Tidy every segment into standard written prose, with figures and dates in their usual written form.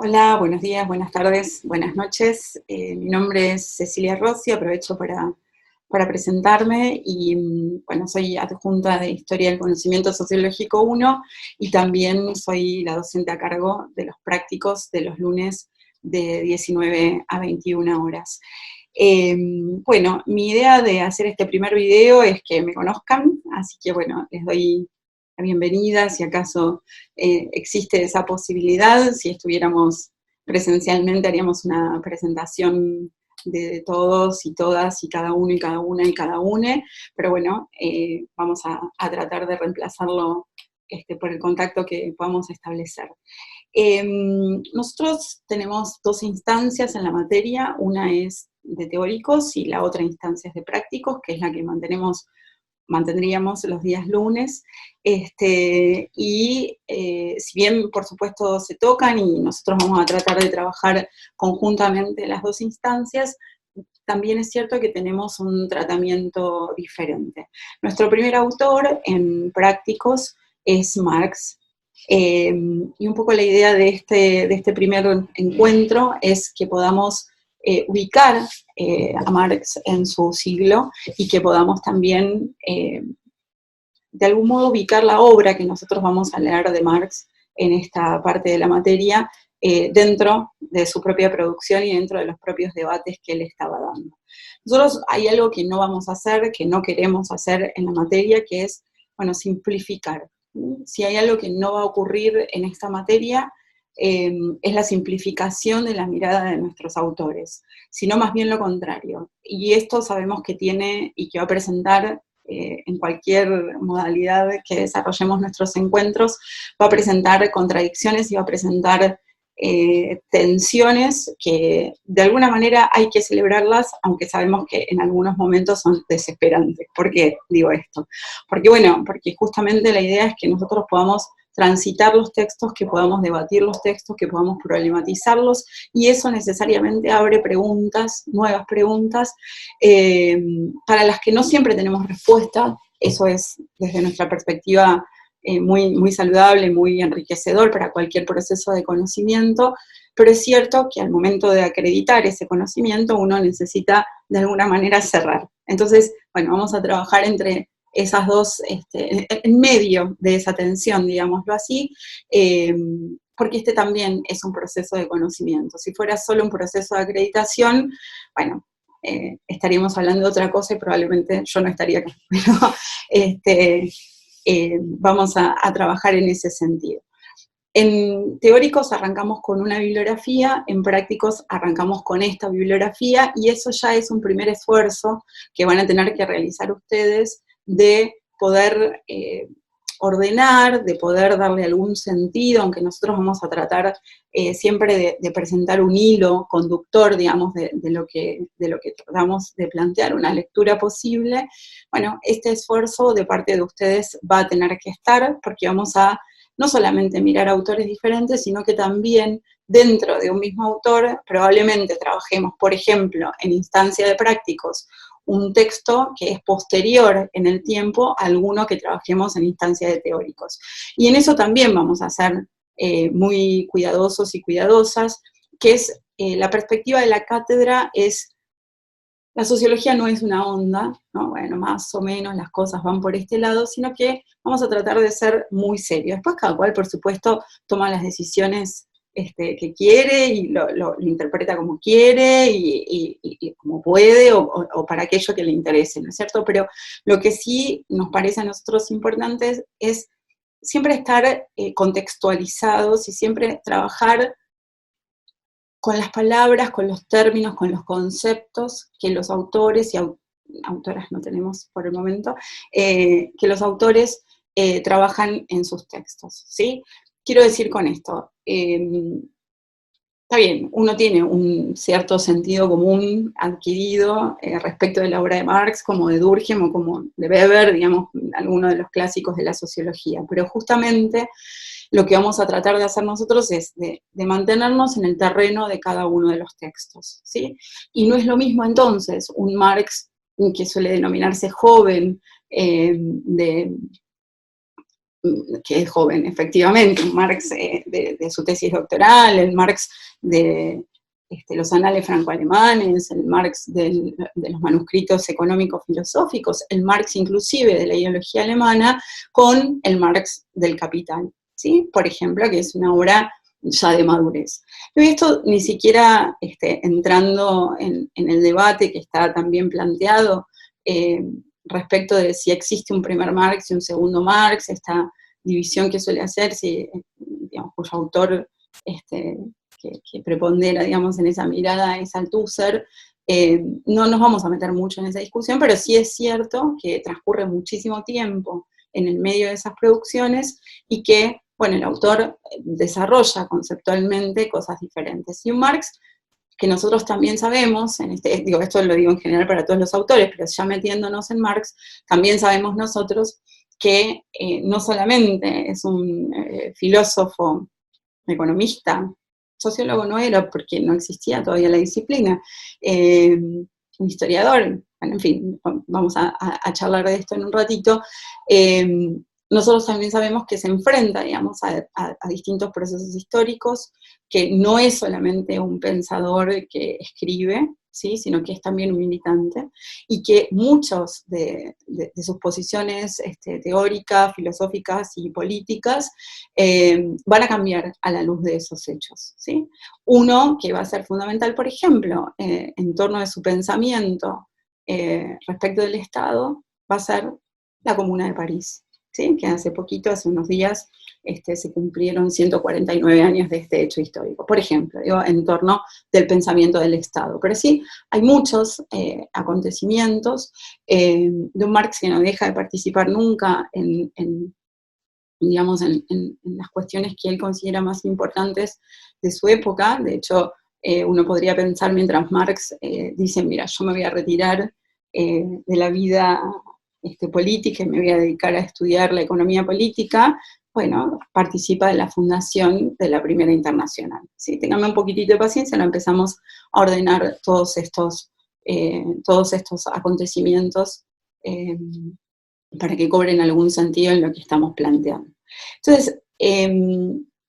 Hola, buenos días, buenas tardes, buenas noches. Mi nombre es Cecilia Rossi, aprovecho para presentarme y, bueno, soy adjunta de Historia del Conocimiento Sociológico 1 y también soy la docente a cargo de los prácticos de los lunes de 19 a 21 horas. Bueno, mi idea de hacer este primer video es que me conozcan, así que bueno, les doy la bienvenida, si acaso existe esa posibilidad. Si estuviéramos presencialmente haríamos una presentación de todos y todas y cada uno y cada una y cada une, pero bueno, vamos a tratar de reemplazarlo por el contacto que podamos establecer. Nosotros tenemos dos instancias en la materia, una es de teóricos y la otra instancia es de prácticos, que es la que mantendríamos los días lunes, si bien por supuesto se tocan y nosotros vamos a tratar de trabajar conjuntamente las dos instancias, también es cierto que tenemos un tratamiento diferente. Nuestro primer autor en prácticos es Marx, y un poco la idea de este primer encuentro es que podamos ubicar a Marx en su siglo y que podamos también, de algún modo, ubicar la obra que nosotros vamos a leer de Marx en esta parte de la materia dentro de su propia producción y dentro de los propios debates que él estaba dando. Nosotros hay algo que no vamos a hacer, que no queremos hacer en la materia, que es, bueno, simplificar. Si hay algo que no va a ocurrir en esta materia, es la simplificación de la mirada de nuestros autores, sino más bien lo contrario. Y esto sabemos que tiene y que va a presentar en cualquier modalidad que desarrollemos nuestros encuentros, va a presentar contradicciones y va a presentar tensiones que de alguna manera hay que celebrarlas, aunque sabemos que en algunos momentos son desesperantes. ¿Por qué digo esto? Porque bueno, porque justamente la idea es que nosotros podamos transitar los textos, que podamos debatir los textos, que podamos problematizarlos, y eso necesariamente abre preguntas, nuevas preguntas, para las que no siempre tenemos respuesta. Eso es, desde nuestra perspectiva, muy, muy saludable, muy enriquecedor para cualquier proceso de conocimiento, pero es cierto que al momento de acreditar ese conocimiento uno necesita de alguna manera cerrar. Entonces, bueno, vamos a trabajar entre esas dos, en medio de esa tensión, digámoslo así, porque este también es un proceso de conocimiento. Si fuera solo un proceso de acreditación, bueno, estaríamos hablando de otra cosa y probablemente yo no estaría acá, pero vamos a trabajar en ese sentido. En teóricos arrancamos con una bibliografía, en prácticos arrancamos con esta bibliografía, y eso ya es un primer esfuerzo que van a tener que realizar ustedes de poder ordenar, de poder darle algún sentido, aunque nosotros vamos a tratar siempre de presentar un hilo conductor, digamos, de lo que tratamos de plantear, una lectura posible. Bueno, este esfuerzo de parte de ustedes va a tener que estar, porque vamos a no solamente mirar autores diferentes, sino que también dentro de un mismo autor probablemente trabajemos, por ejemplo, en instancia de prácticos, un texto que es posterior en el tiempo a alguno que trabajemos en instancia de teóricos. Y en eso también vamos a ser muy cuidadosos y cuidadosas, que es la perspectiva de la cátedra es: la sociología no es una onda, ¿no? Bueno, más o menos las cosas van por este lado, sino que vamos a tratar de ser muy serios. Después cada cual, por supuesto, toma las decisiones que quiere y lo interpreta como quiere y como puede o para aquello que le interese, ¿no es cierto? Pero lo que sí nos parece a nosotros importante es siempre estar contextualizados y siempre trabajar con las palabras, con los términos, con los conceptos que los autores, y autoras no tenemos por el momento, que los autores trabajan en sus textos, ¿sí? Quiero decir con esto, está bien, uno tiene un cierto sentido común adquirido respecto de la obra de Marx, como de Durkheim o como de Weber, digamos, algunos de los clásicos de la sociología, pero justamente lo que vamos a tratar de hacer nosotros es de mantenernos en el terreno de cada uno de los textos, ¿sí? Y no es lo mismo entonces un Marx que suele denominarse joven, de que es joven, efectivamente, un Marx de su tesis doctoral, el Marx de los anales franco-alemanes, el Marx de los manuscritos económicos filosóficos, el Marx inclusive de la ideología alemana, con el Marx del Capital, ¿sí? Por ejemplo, que es una obra ya de madurez. Y esto ni siquiera entrando en el debate que está también planteado, respecto de si existe un primer Marx y un segundo Marx, esta división que suele hacer, si, digamos, cuyo autor que prepondera, digamos, en esa mirada es Althusser. No nos vamos a meter mucho en esa discusión, pero sí es cierto que transcurre muchísimo tiempo en el medio de esas producciones y que, bueno, el autor desarrolla conceptualmente cosas diferentes. Y un Marx que nosotros también sabemos, digo, esto lo digo en general para todos los autores, pero ya metiéndonos en Marx, también sabemos nosotros que no solamente es un filósofo, economista, sociólogo no era porque no existía todavía la disciplina, un historiador, bueno, en fin, vamos a charlar de esto en un ratito. Nosotros también sabemos que se enfrenta, digamos, a distintos procesos históricos, que no es solamente un pensador que escribe, ¿sí? Sino que es también un militante, y que muchas de sus posiciones teóricas, filosóficas y políticas van a cambiar a la luz de esos hechos, ¿sí? Uno que va a ser fundamental, por ejemplo, en torno de su pensamiento respecto del Estado, va a ser la Comuna de París, ¿sí? Que hace poquito, hace unos días, se cumplieron 149 años de este hecho histórico, por ejemplo, digo, en torno del pensamiento del Estado. Pero sí, hay muchos acontecimientos de un Marx que no deja de participar nunca digamos, en las cuestiones que él considera más importantes de su época. De hecho, uno podría pensar mientras Marx dice, mira, yo me voy a retirar de la vida política y me voy a dedicar a estudiar la economía política, bueno, participa de la fundación de la Primera Internacional. ¿Sí? Ténganme un poquitito de paciencia, lo empezamos a ordenar todos estos acontecimientos para que cobren algún sentido en lo que estamos planteando. Entonces,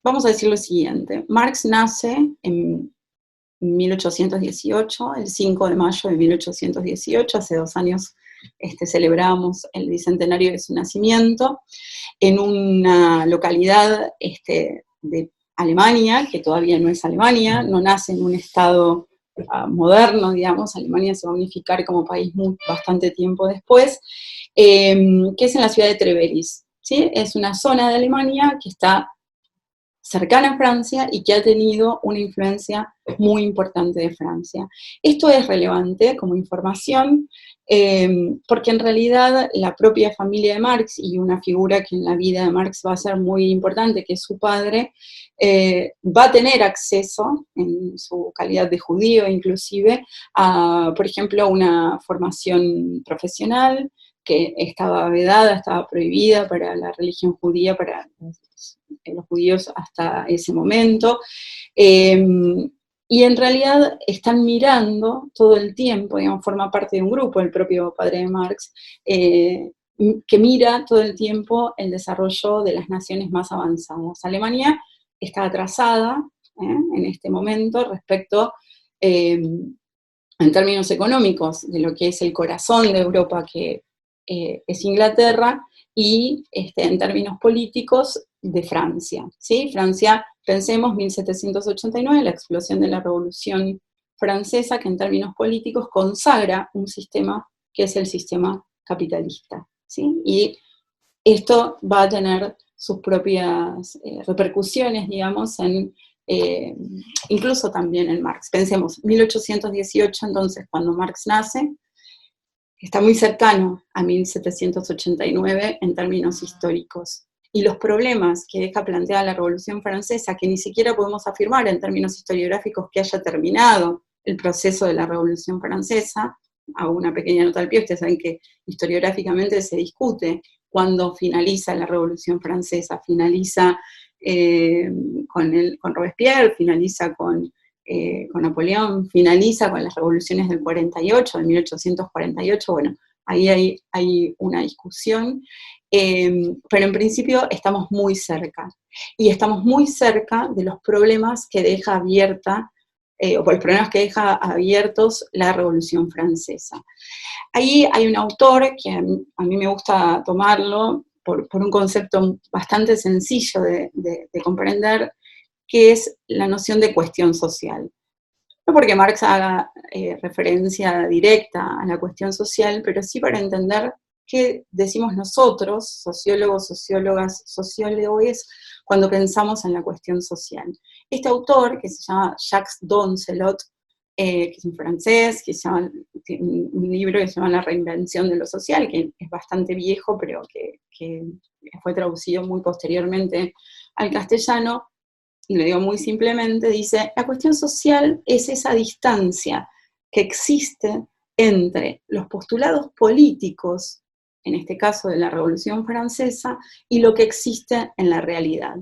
vamos a decir lo siguiente. Marx nace en 1818, el 5 de mayo de 1818, hace 2 años celebramos el bicentenario de su nacimiento, en una localidad de Alemania, que todavía no es Alemania, no nace en un estado moderno, digamos. Alemania se va a unificar como país bastante tiempo después, que es en la ciudad de Treveris, ¿sí? Es una zona de Alemania que está cercana a Francia y que ha tenido una influencia muy importante de Francia. Esto es relevante como información porque en realidad la propia familia de Marx y una figura que en la vida de Marx va a ser muy importante, que es su padre, va a tener acceso, en su calidad de judío inclusive, a, por ejemplo, una formación profesional que estaba vedada, estaba prohibida para la religión judía, para los judíos hasta ese momento. Y en realidad están mirando todo el tiempo, digamos, forma parte de un grupo, el propio padre de Marx, que mira todo el tiempo el desarrollo de las naciones más avanzadas. Alemania está atrasada en este momento respecto, en términos económicos, de lo que es el corazón de Europa, que es Inglaterra, y en términos políticos de Francia, ¿sí? Francia, pensemos, 1789, la explosión de la Revolución Francesa, que en términos políticos consagra un sistema que es el sistema capitalista, ¿sí? Y esto va a tener sus propias repercusiones, digamos, incluso también en Marx. Pensemos, 1818, entonces, cuando Marx nace, está muy cercano a 1789 en términos históricos. Y los problemas que deja planteada la Revolución Francesa, que ni siquiera podemos afirmar en términos historiográficos que haya terminado el proceso de la Revolución Francesa, hago una pequeña nota al pie, ustedes saben que historiográficamente se discute cuándo finaliza la Revolución Francesa, finaliza con Robespierre, finaliza con Napoleón, finaliza con las revoluciones del 48, de 1848, bueno, ahí hay una discusión, pero en principio estamos muy cerca. Y estamos muy cerca de los problemas que deja abierta, o por los problemas que deja abiertos la Revolución Francesa. Ahí hay un autor que a mí me gusta tomarlo por un concepto bastante sencillo de comprender, que es la noción de cuestión social. No porque Marx haga referencia directa a la cuestión social, pero sí para entender qué decimos nosotros, sociólogos, sociólogas, sociólogos, cuando pensamos en la cuestión social. Este autor, que se llama Jacques Doncelot, que es un francés, tiene un libro que se llama La reinvención de lo social, que es bastante viejo, pero que fue traducido muy posteriormente al castellano, y lo digo muy simplemente, dice, la cuestión social es esa distancia que existe entre los postulados políticos, en este caso de la Revolución Francesa, y lo que existe en la realidad.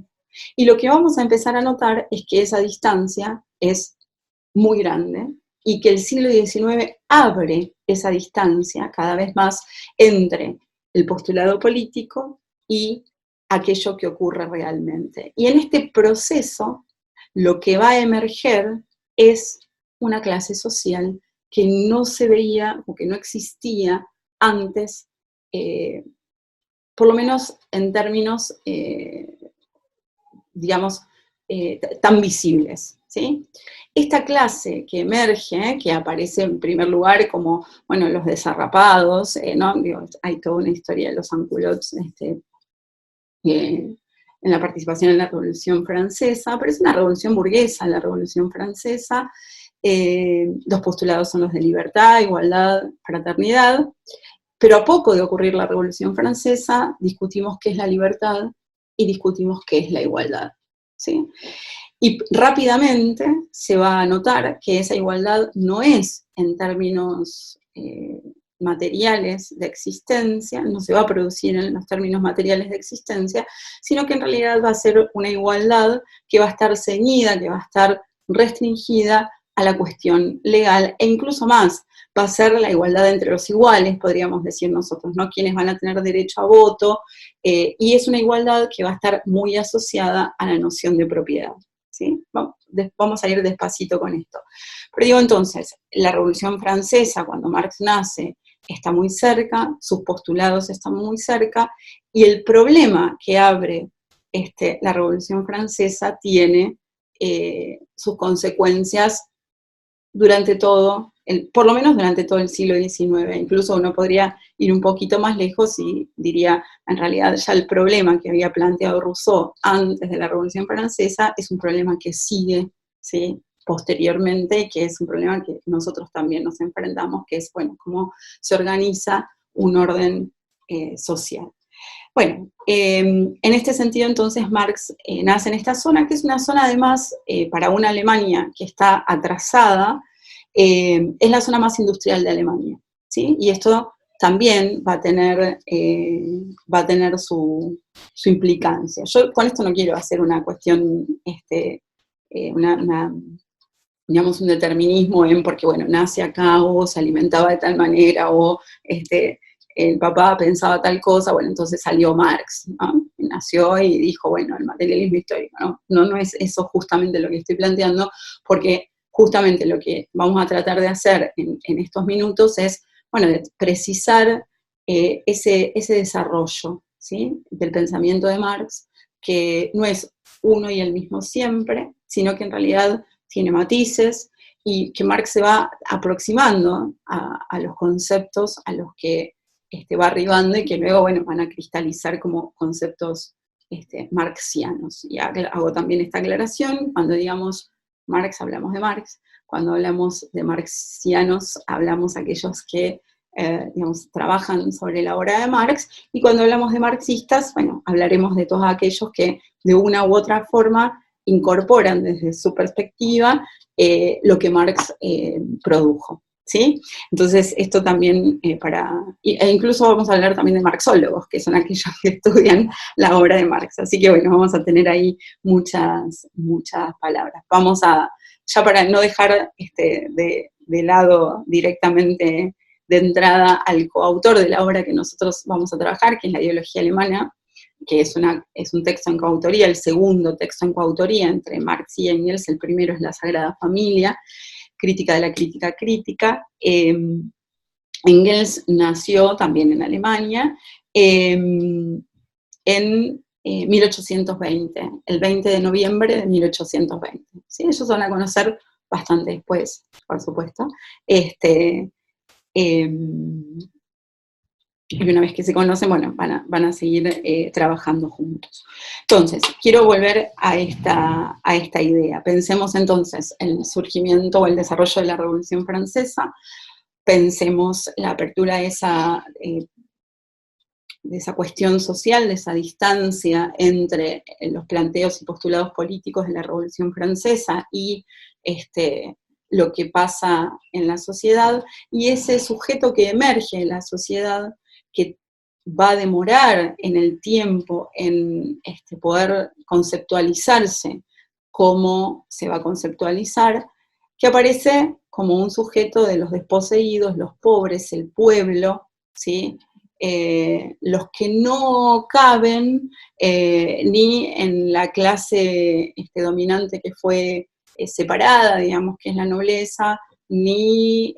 Y lo que vamos a empezar a notar es que esa distancia es muy grande y que el siglo XIX abre esa distancia cada vez más entre el postulado político y aquello que ocurre realmente. Y en este proceso, lo que va a emerger es una clase social que no se veía o que no existía antes, por lo menos en términos, digamos, tan visibles, ¿sí? Esta clase que emerge, que aparece en primer lugar como, bueno, los desarrapados, ¿no? Digo, hay toda una historia de los sans-culottes, en la participación en la Revolución Francesa, pero es una revolución burguesa, la Revolución Francesa. Los postulados son los de libertad, igualdad, fraternidad, pero a poco de ocurrir la Revolución Francesa, discutimos qué es la libertad y discutimos qué es la igualdad, ¿sí? Y rápidamente se va a notar que esa igualdad no es en términos materiales de existencia, no se va a producir en los términos materiales de existencia, sino que en realidad va a ser una igualdad que va a estar ceñida, que va a estar restringida a la cuestión legal, e incluso más, va a ser la igualdad entre los iguales, podríamos decir nosotros, ¿no? Quienes van a tener derecho a voto, y es una igualdad que va a estar muy asociada a la noción de propiedad, ¿sí? Vamos a ir despacito con esto. Pero digo entonces, la Revolución Francesa, cuando Marx nace, está muy cerca, sus postulados están muy cerca, y el problema que abre la Revolución Francesa tiene sus consecuencias durante todo, por lo menos durante todo el siglo XIX. Incluso uno podría ir un poquito más lejos y diría, en realidad ya el problema que había planteado Rousseau antes de la Revolución Francesa es un problema que sigue, ¿sí?, posteriormente, y que es un problema que nosotros también nos enfrentamos, que es, bueno, cómo se organiza un orden social. Bueno, en este sentido entonces Marx nace en esta zona, que es una zona además para una Alemania que está atrasada, es la zona más industrial de Alemania, ¿sí? Y esto también va a tener su implicancia. Yo con esto no quiero hacer una cuestión, digamos, un determinismo porque, bueno, nace acá o se alimentaba de tal manera o el papá pensaba tal cosa, bueno, entonces salió Marx, ¿no? Nació y dijo, bueno, el materialismo histórico, ¿no? No es eso justamente lo que estoy planteando, porque justamente lo que vamos a tratar de hacer en estos minutos es, bueno, de precisar ese desarrollo, ¿sí?, del pensamiento de Marx, que no es uno y el mismo siempre, sino que en realidad tiene matices, y que Marx se va aproximando a los conceptos a los que va arribando y que luego, bueno, van a cristalizar como conceptos marxianos. Y hago también esta aclaración: cuando digamos Marx, hablamos de Marx; cuando hablamos de marxianos, hablamos de aquellos que, digamos, trabajan sobre la obra de Marx, y cuando hablamos de marxistas, bueno, hablaremos de todos aquellos que de una u otra forma incorporan desde su perspectiva lo que Marx produjo, ¿sí? Entonces, esto también e incluso vamos a hablar también de marxólogos, que son aquellos que estudian la obra de Marx. Así que, bueno, vamos a tener ahí muchas palabras. Vamos a, ya para no dejar de lado directamente de entrada al coautor de la obra que nosotros vamos a trabajar, que es la ideología alemana, que es un texto en coautoría, el segundo texto en coautoría entre Marx y Engels. El primero es La Sagrada Familia, crítica de la crítica crítica. Engels nació también en Alemania en 1820, el 20 de noviembre de 1820. ¿Sí? Ellos van a conocer bastante después, por supuesto. Y una vez que se conocen, bueno, van a seguir trabajando juntos. Entonces, quiero volver a esta idea. Pensemos entonces en el surgimiento o el desarrollo de la Revolución Francesa, pensemos la apertura de esa cuestión social, de esa distancia entre los planteos y postulados políticos de la Revolución Francesa y lo que pasa en la sociedad, y ese sujeto que emerge en la sociedad, que va a demorar en el tiempo en poder conceptualizarse cómo se va a conceptualizar, que aparece como un sujeto de los desposeídos, los pobres, el pueblo, ¿sí? Los que no caben ni en la clase dominante que fue separada, digamos, que es la nobleza, ni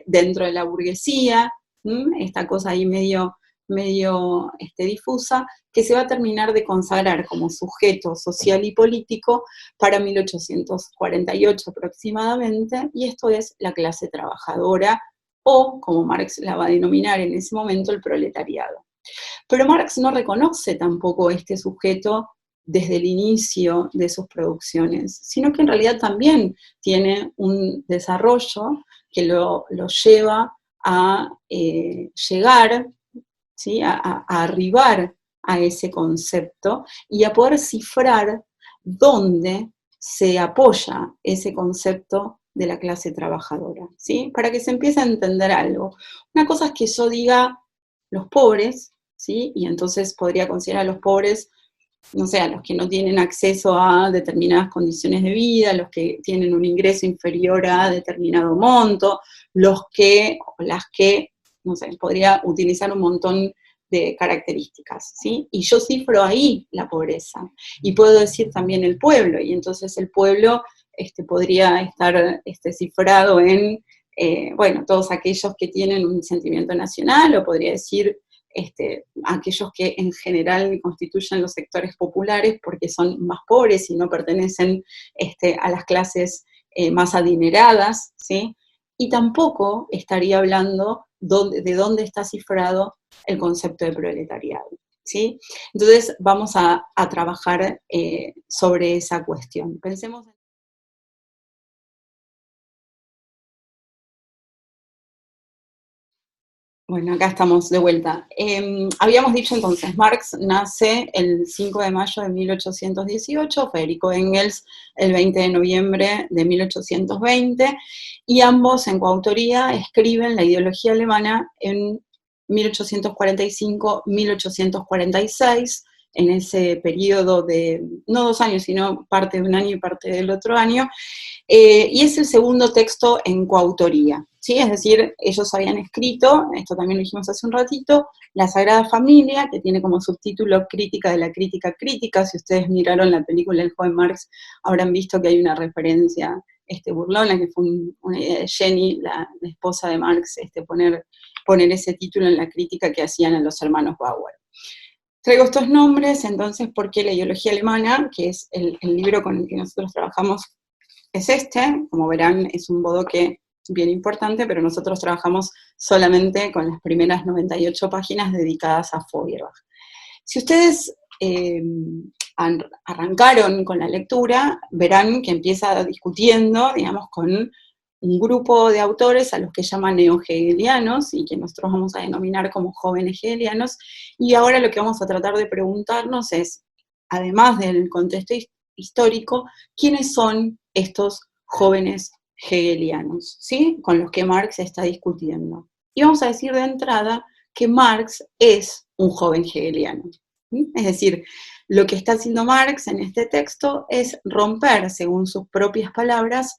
dentro de la burguesía, esta cosa ahí medio difusa, que se va a terminar de consagrar como sujeto social y político para 1848 aproximadamente, y esto es la clase trabajadora, o, como Marx la va a denominar en ese momento, el proletariado. Pero Marx no reconoce tampoco este sujeto desde el inicio de sus producciones, sino que en realidad también tiene un desarrollo que lo lleva a llegar, ¿sí? a arribar a ese concepto y a poder cifrar dónde se apoya ese concepto de la clase trabajadora, ¿sí? Para que se empiece a entender algo. Una cosa es que yo diga los pobres, ¿sí? Y entonces podría considerar a los pobres, no sé, a los que no tienen acceso a determinadas condiciones de vida, los que tienen un ingreso inferior a determinado monto, las que, no sé, podría utilizar un montón de características, ¿sí? Y yo cifro ahí la pobreza. Y puedo decir también el pueblo, y entonces el pueblo podría estar cifrado en, bueno, todos aquellos que tienen un sentimiento nacional, o podría decir aquellos que en general constituyen los sectores populares porque son más pobres y no pertenecen a las clases más adineradas, ¿sí? Y tampoco estaría hablando de dónde está cifrado el concepto de proletariado, ¿sí? Entonces vamos a trabajar sobre esa cuestión. Pensemos en... Bueno, acá estamos de vuelta. Habíamos dicho entonces, Marx nace el 5 de mayo de 1818, Federico Engels el 20 de noviembre de 1820, y ambos en coautoría escriben la ideología alemana en 1845-1846, en ese periodo de, no 2 años, sino parte de un año y parte del otro año, y es el segundo texto en coautoría, ¿sí? Es decir, ellos habían escrito, esto también lo dijimos hace un ratito, La Sagrada Familia, que tiene como subtítulo Crítica de la crítica crítica. Si ustedes miraron la película El joven Marx, habrán visto que hay una referencia burlona, que fue una idea de Jenny, la esposa de Marx, poner ese título en la crítica que hacían a los hermanos Bauer. Traigo estos nombres, entonces, porque la ideología alemana, que es el libro con el que nosotros trabajamos, es como verán, es un bodoque bien importante, pero nosotros trabajamos solamente con las primeras 98 páginas dedicadas a Feuerbach. Si ustedes arrancaron con la lectura, verán que empieza discutiendo, digamos, con un grupo de autores a los que llaman neo-hegelianos y que nosotros vamos a denominar como jóvenes hegelianos, y ahora lo que vamos a tratar de preguntarnos es, además del contexto histórico, ¿quiénes son estos jóvenes hegelianos, ¿sí? Con los que Marx está discutiendo? Y vamos a decir de entrada que Marx es un joven hegeliano. ¿Sí? Es decir, lo que está haciendo Marx en este texto es romper, según sus propias palabras,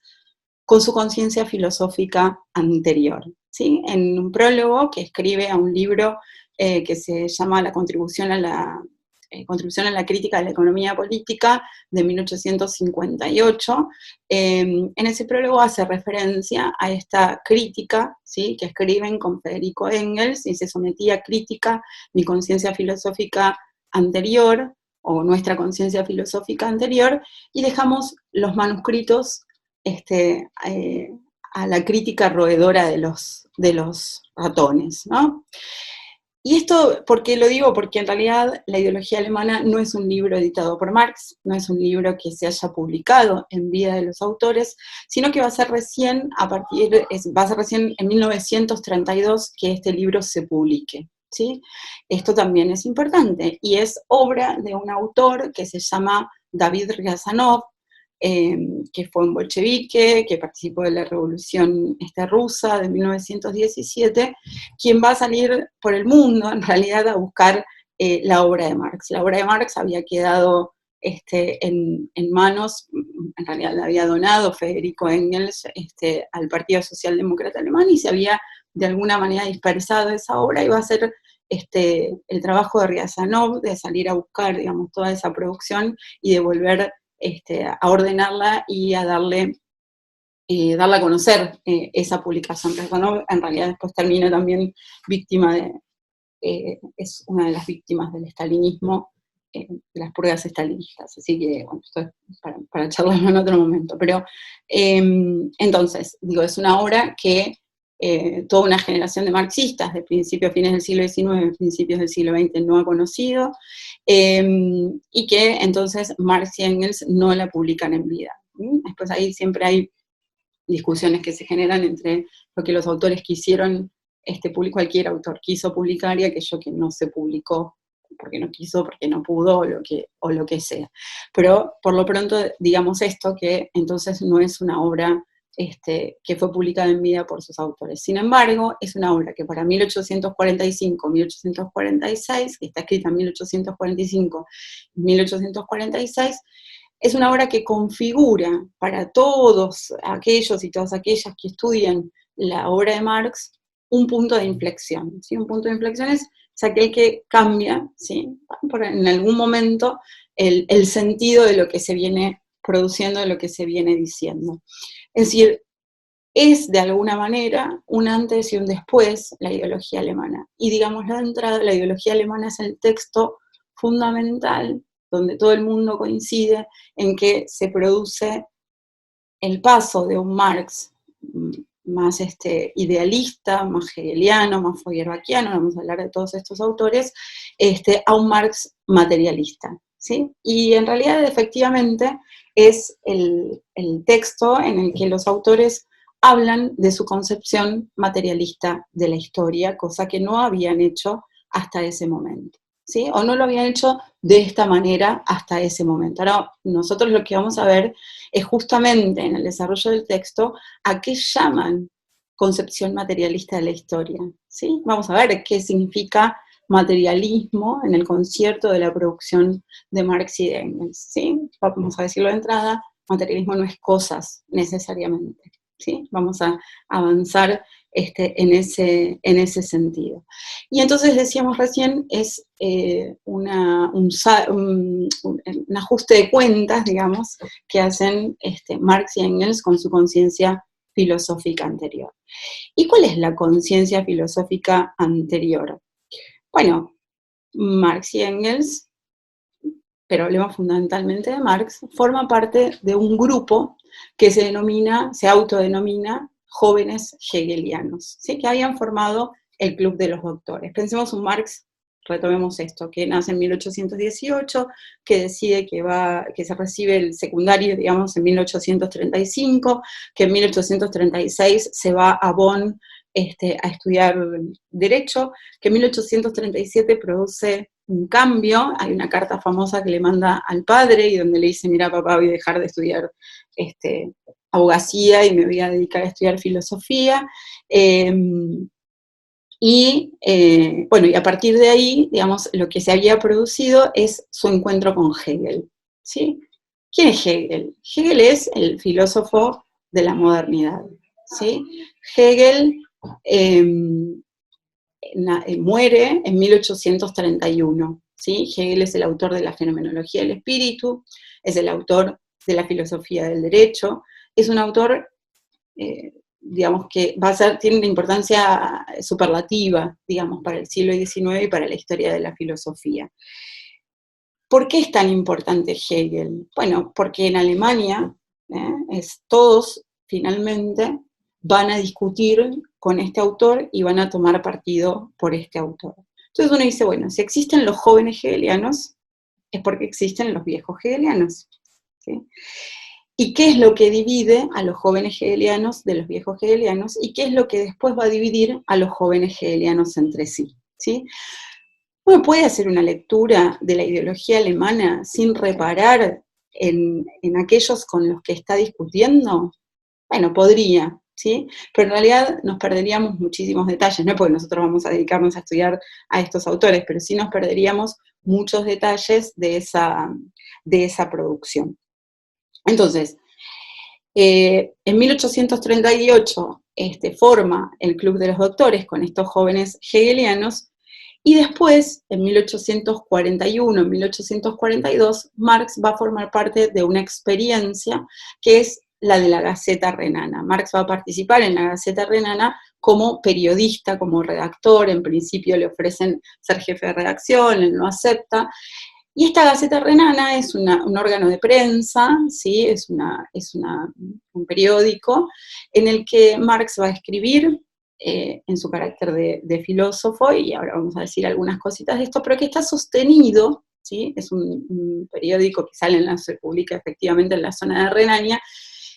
con su conciencia filosófica anterior. ¿sí? En un prólogo que escribe a un libro que se llama La contribución a la crítica de la economía política, de 1858. En ese prólogo hace referencia a esta crítica, ¿sí?, que escriben con Federico Engels, y se sometía a crítica mi conciencia filosófica anterior, o nuestra conciencia filosófica anterior, y dejamos los manuscritos a la crítica roedora de los ratones, ¿no? Y esto, ¿por qué lo digo? Porque en realidad la ideología alemana no es un libro editado por Marx, no es un libro que se haya publicado en vida de los autores, sino que va a ser recién en 1932 que este libro se publique, ¿sí? Esto también es importante, y es obra de un autor que se llama David Riazanov, que fue un bolchevique, que participó de la Revolución rusa de 1917, quien va a salir por el mundo, en realidad, a buscar la obra de Marx. La obra de Marx había quedado en manos, en realidad la había donado Federico Engels al Partido Socialdemócrata Alemán, y se había de alguna manera dispersado esa obra, y va a ser el trabajo de Riazanov de salir a buscar, digamos, toda esa producción y de volver a ordenarla y a darle darla a conocer esa publicación. Riazanov en realidad después termina también víctima es una de las víctimas del estalinismo, de las purgas estalinistas, así que, bueno, esto es para charlarlo en otro momento, pero entonces, digo, es una obra que toda una generación de marxistas de principios, fines del siglo XIX, principios del siglo XX no ha conocido, y que entonces Marx y Engels no la publican en vida. Después ahí siempre hay discusiones que se generan entre lo que los autores quisieron, cualquier autor quiso publicar y aquello que no se publicó porque no quiso, porque no pudo, o lo que sea. Pero por lo pronto digamos esto, que entonces no es una obra que fue publicada en vida por sus autores. Sin embargo, es una obra que para 1845-1846, que está escrita en 1845-1846, es una obra que configura para todos aquellos y todas aquellas que estudian la obra de Marx un punto de inflexión, ¿sí? Un punto de inflexión es aquel que cambia, ¿sí?, en algún momento el sentido de lo que se viene produciendo, de lo que se viene diciendo. Es decir, es de alguna manera un antes y un después la ideología alemana. Y digamos, de entrada, la ideología alemana es el texto fundamental donde todo el mundo coincide en que se produce el paso de un Marx más idealista, más hegeliano, más feuerbachano, vamos a hablar de todos estos autores, a un Marx materialista, ¿sí? Y en realidad, efectivamente, es el texto en el que los autores hablan de su concepción materialista de la historia, cosa que no habían hecho hasta ese momento, ¿sí? O no lo habían hecho de esta manera hasta ese momento. Ahora, nosotros lo que vamos a ver es justamente en el desarrollo del texto a qué llaman concepción materialista de la historia, ¿sí? Vamos a ver qué significa materialismo en el concierto de la producción de Marx y de Engels, ¿sí? Vamos a decirlo de entrada, materialismo no es cosas necesariamente, ¿sí? Vamos a avanzar en ese sentido. Y entonces decíamos recién, es un ajuste de cuentas, digamos, que hacen Marx y Engels con su conciencia filosófica anterior. ¿Y cuál es la conciencia filosófica anterior? Bueno, Marx y Engels, pero hablemos fundamentalmente de Marx, forma parte de un grupo que se autodenomina jóvenes hegelianos, ¿sí?, que habían formado el Club de los Doctores. Pensemos un Marx, retomemos esto, que nace en 1818, que decide que se recibe el secundario, digamos, en 1835, que en 1836 se va a Bonn a estudiar Derecho, que en 1837 produce un cambio, hay una carta famosa que le manda al padre y donde le dice, mira papá, voy a dejar de estudiar abogacía y me voy a dedicar a estudiar filosofía, bueno, y a partir de ahí, digamos, lo que se había producido es su encuentro con Hegel, ¿sí? ¿Quién es Hegel? Hegel es el filósofo de la modernidad, ¿sí? Hegel Muere en 1831, ¿sí? Hegel es el autor de la fenomenología del espíritu, es el autor de la filosofía del derecho, es un autor, digamos, que tiene una importancia superlativa, digamos, para el siglo XIX y para la historia de la filosofía. ¿Por qué es tan importante Hegel? Bueno, porque en Alemania todos finalmente van a discutir con este autor y van a tomar partido por este autor. Entonces uno dice, bueno, si existen los jóvenes hegelianos, es porque existen los viejos hegelianos, ¿sí? ¿Y qué es lo que divide a los jóvenes hegelianos de los viejos hegelianos? ¿Y qué es lo que después va a dividir a los jóvenes hegelianos entre sí? ¿Sí? Uno puede hacer una lectura de la ideología alemana sin reparar en aquellos con los que está discutiendo. Bueno, podría, ¿sí? Pero en realidad nos perderíamos muchísimos detalles, no es porque nosotros vamos a dedicarnos a estudiar a estos autores, pero sí nos perderíamos muchos detalles de esa producción. Entonces, en 1838 forma el Club de los Doctores con estos jóvenes hegelianos, y después, en 1841, en 1842, Marx va a formar parte de una experiencia que es la de la Gaceta Renana. Marx va a participar en la Gaceta Renana como periodista, como redactor. En principio le ofrecen ser jefe de redacción, él no acepta. Y esta Gaceta Renana es un órgano de prensa, ¿sí? Es un periódico en el que Marx va a escribir en su carácter de filósofo, y ahora vamos a decir algunas cositas de esto, pero que está sostenido, ¿sí? Es un periódico que se publica efectivamente en la zona de Renania,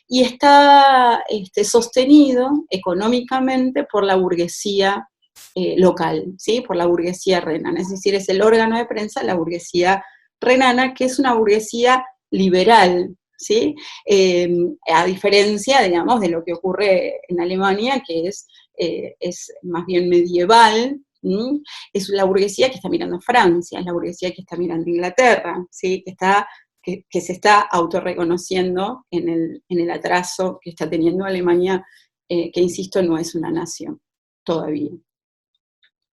y está sostenido económicamente por la burguesía local, ¿sí? Por la burguesía renana, es decir, es el órgano de prensa de la burguesía renana, que es una burguesía liberal, ¿sí? A diferencia, digamos, de lo que ocurre en Alemania, que es más bien medieval. Es la burguesía que está mirando a Francia, es la burguesía que está mirando a Inglaterra, ¿sí? Que se está autorreconociendo en el atraso que está teniendo Alemania, que insisto, no es una nación todavía.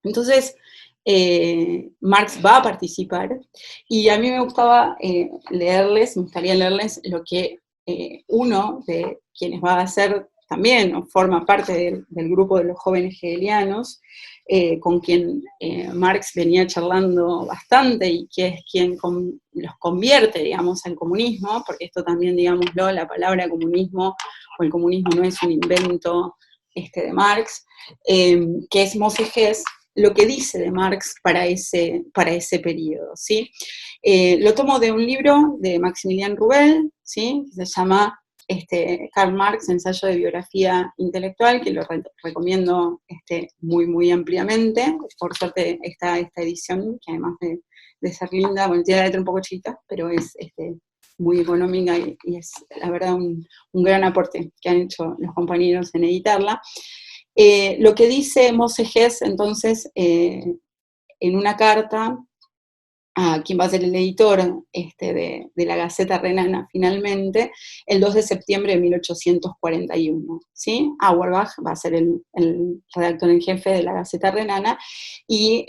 Entonces, Marx va a participar, y a mí me gustaría leerles lo que uno de quienes va a ser también, o forma parte del grupo de los jóvenes hegelianos, con quien Marx venía charlando bastante, y que es quien los convierte, digamos, al comunismo, porque esto también, digámoslo, la palabra comunismo, o el comunismo no es un invento de Marx, que es Moses Hess, lo que dice de Marx para ese periodo, ¿sí? Lo tomo de un libro de Maximilian Rubel, ¿sí? Que se llama Karl Marx, ensayo de biografía intelectual, que lo recomiendo muy, muy ampliamente. Por suerte está esta edición, que además de ser linda, bueno, tiene la letra un poco chiquita, pero es muy económica, y es la verdad un gran aporte que han hecho los compañeros en editarla. Lo que dice Moses Hess, entonces, en una carta a quien va a ser el editor de la Gaceta Renana finalmente, el 2 de septiembre de 1841, ¿sí? Auerbach va a ser el redactor en jefe de la Gaceta Renana, y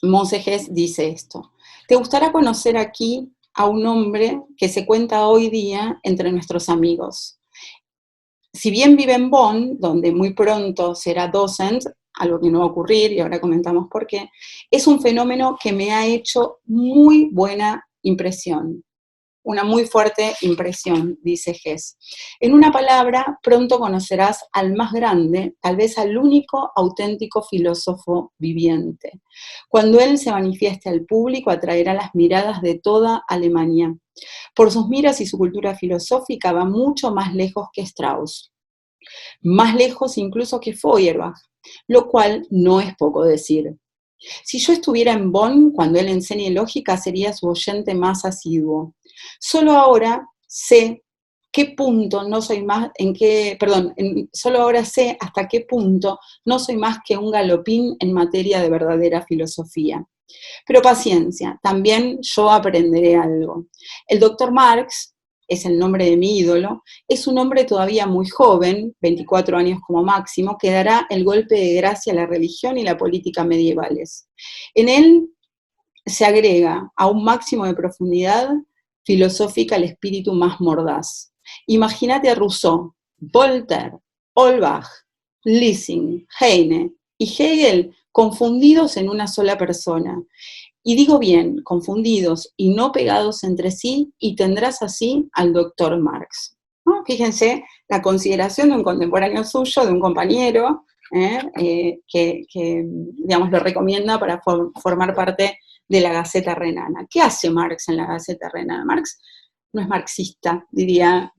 Moses Hess dice esto: «Te gustará conocer aquí a un hombre que se cuenta hoy día entre nuestros amigos. Si bien vive en Bonn, donde muy pronto será docent, algo que no va a ocurrir, y ahora comentamos por qué, es un fenómeno que me ha hecho muy buena impresión, una muy fuerte impresión», dice Hess. «En una palabra, pronto conocerás al más grande, tal vez al único auténtico filósofo viviente. Cuando él se manifieste al público, atraerá las miradas de toda Alemania. Por sus miras y su cultura filosófica va mucho más lejos que Strauss, más lejos incluso que Feuerbach, lo cual no es poco decir. Si yo estuviera en Bonn cuando él enseñe lógica, sería su oyente más asiduo. Solo ahora sé solo ahora sé hasta qué punto no soy más que un galopín en materia de verdadera filosofía. Pero paciencia, también yo aprenderé algo. El doctor Marx es el nombre de mi ídolo, es un hombre todavía muy joven, 24 años como máximo, que dará el golpe de gracia a la religión y la política medievales. En él se agrega a un máximo de profundidad filosófica el espíritu más mordaz. Imagínate a Rousseau, Voltaire, Holbach, Lessing, Heine y Hegel confundidos en una sola persona. Y digo bien, confundidos y no pegados entre sí, y tendrás así al doctor Marx. ¿No? Fíjense la consideración de un contemporáneo suyo, de un compañero, que, digamos, lo recomienda para formar parte de la Gaceta Renana. ¿Qué hace Marx en la Gaceta Renana? Marx no es marxista, diría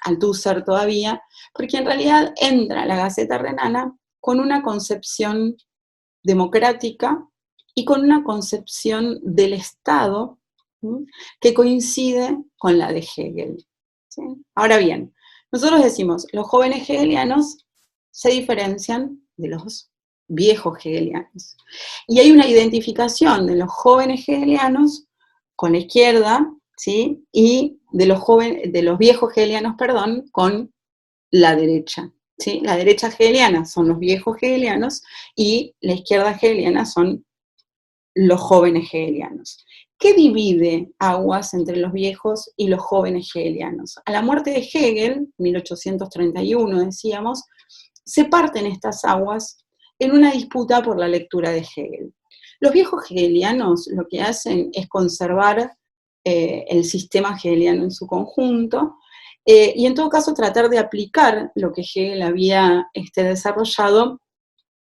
Althusser todavía, porque en realidad entra a la Gaceta Renana con una concepción democrática y con una concepción del Estado, ¿sí?, que coincide con la de Hegel, ¿sí? Ahora bien, nosotros decimos, los jóvenes hegelianos se diferencian de los viejos hegelianos. Y hay una identificación de los jóvenes hegelianos con la izquierda, ¿sí?, y de los viejos hegelianos, perdón, con la derecha. ¿Sí? La derecha hegeliana son los viejos hegelianos y la izquierda hegeliana son los jóvenes hegelianos. ¿Qué divide aguas entre los viejos y los jóvenes hegelianos? A la muerte de Hegel, 1831 decíamos, se parten estas aguas en una disputa por la lectura de Hegel. Los viejos hegelianos lo que hacen es conservar el sistema hegeliano en su conjunto, y en todo caso tratar de aplicar lo que Hegel había desarrollado,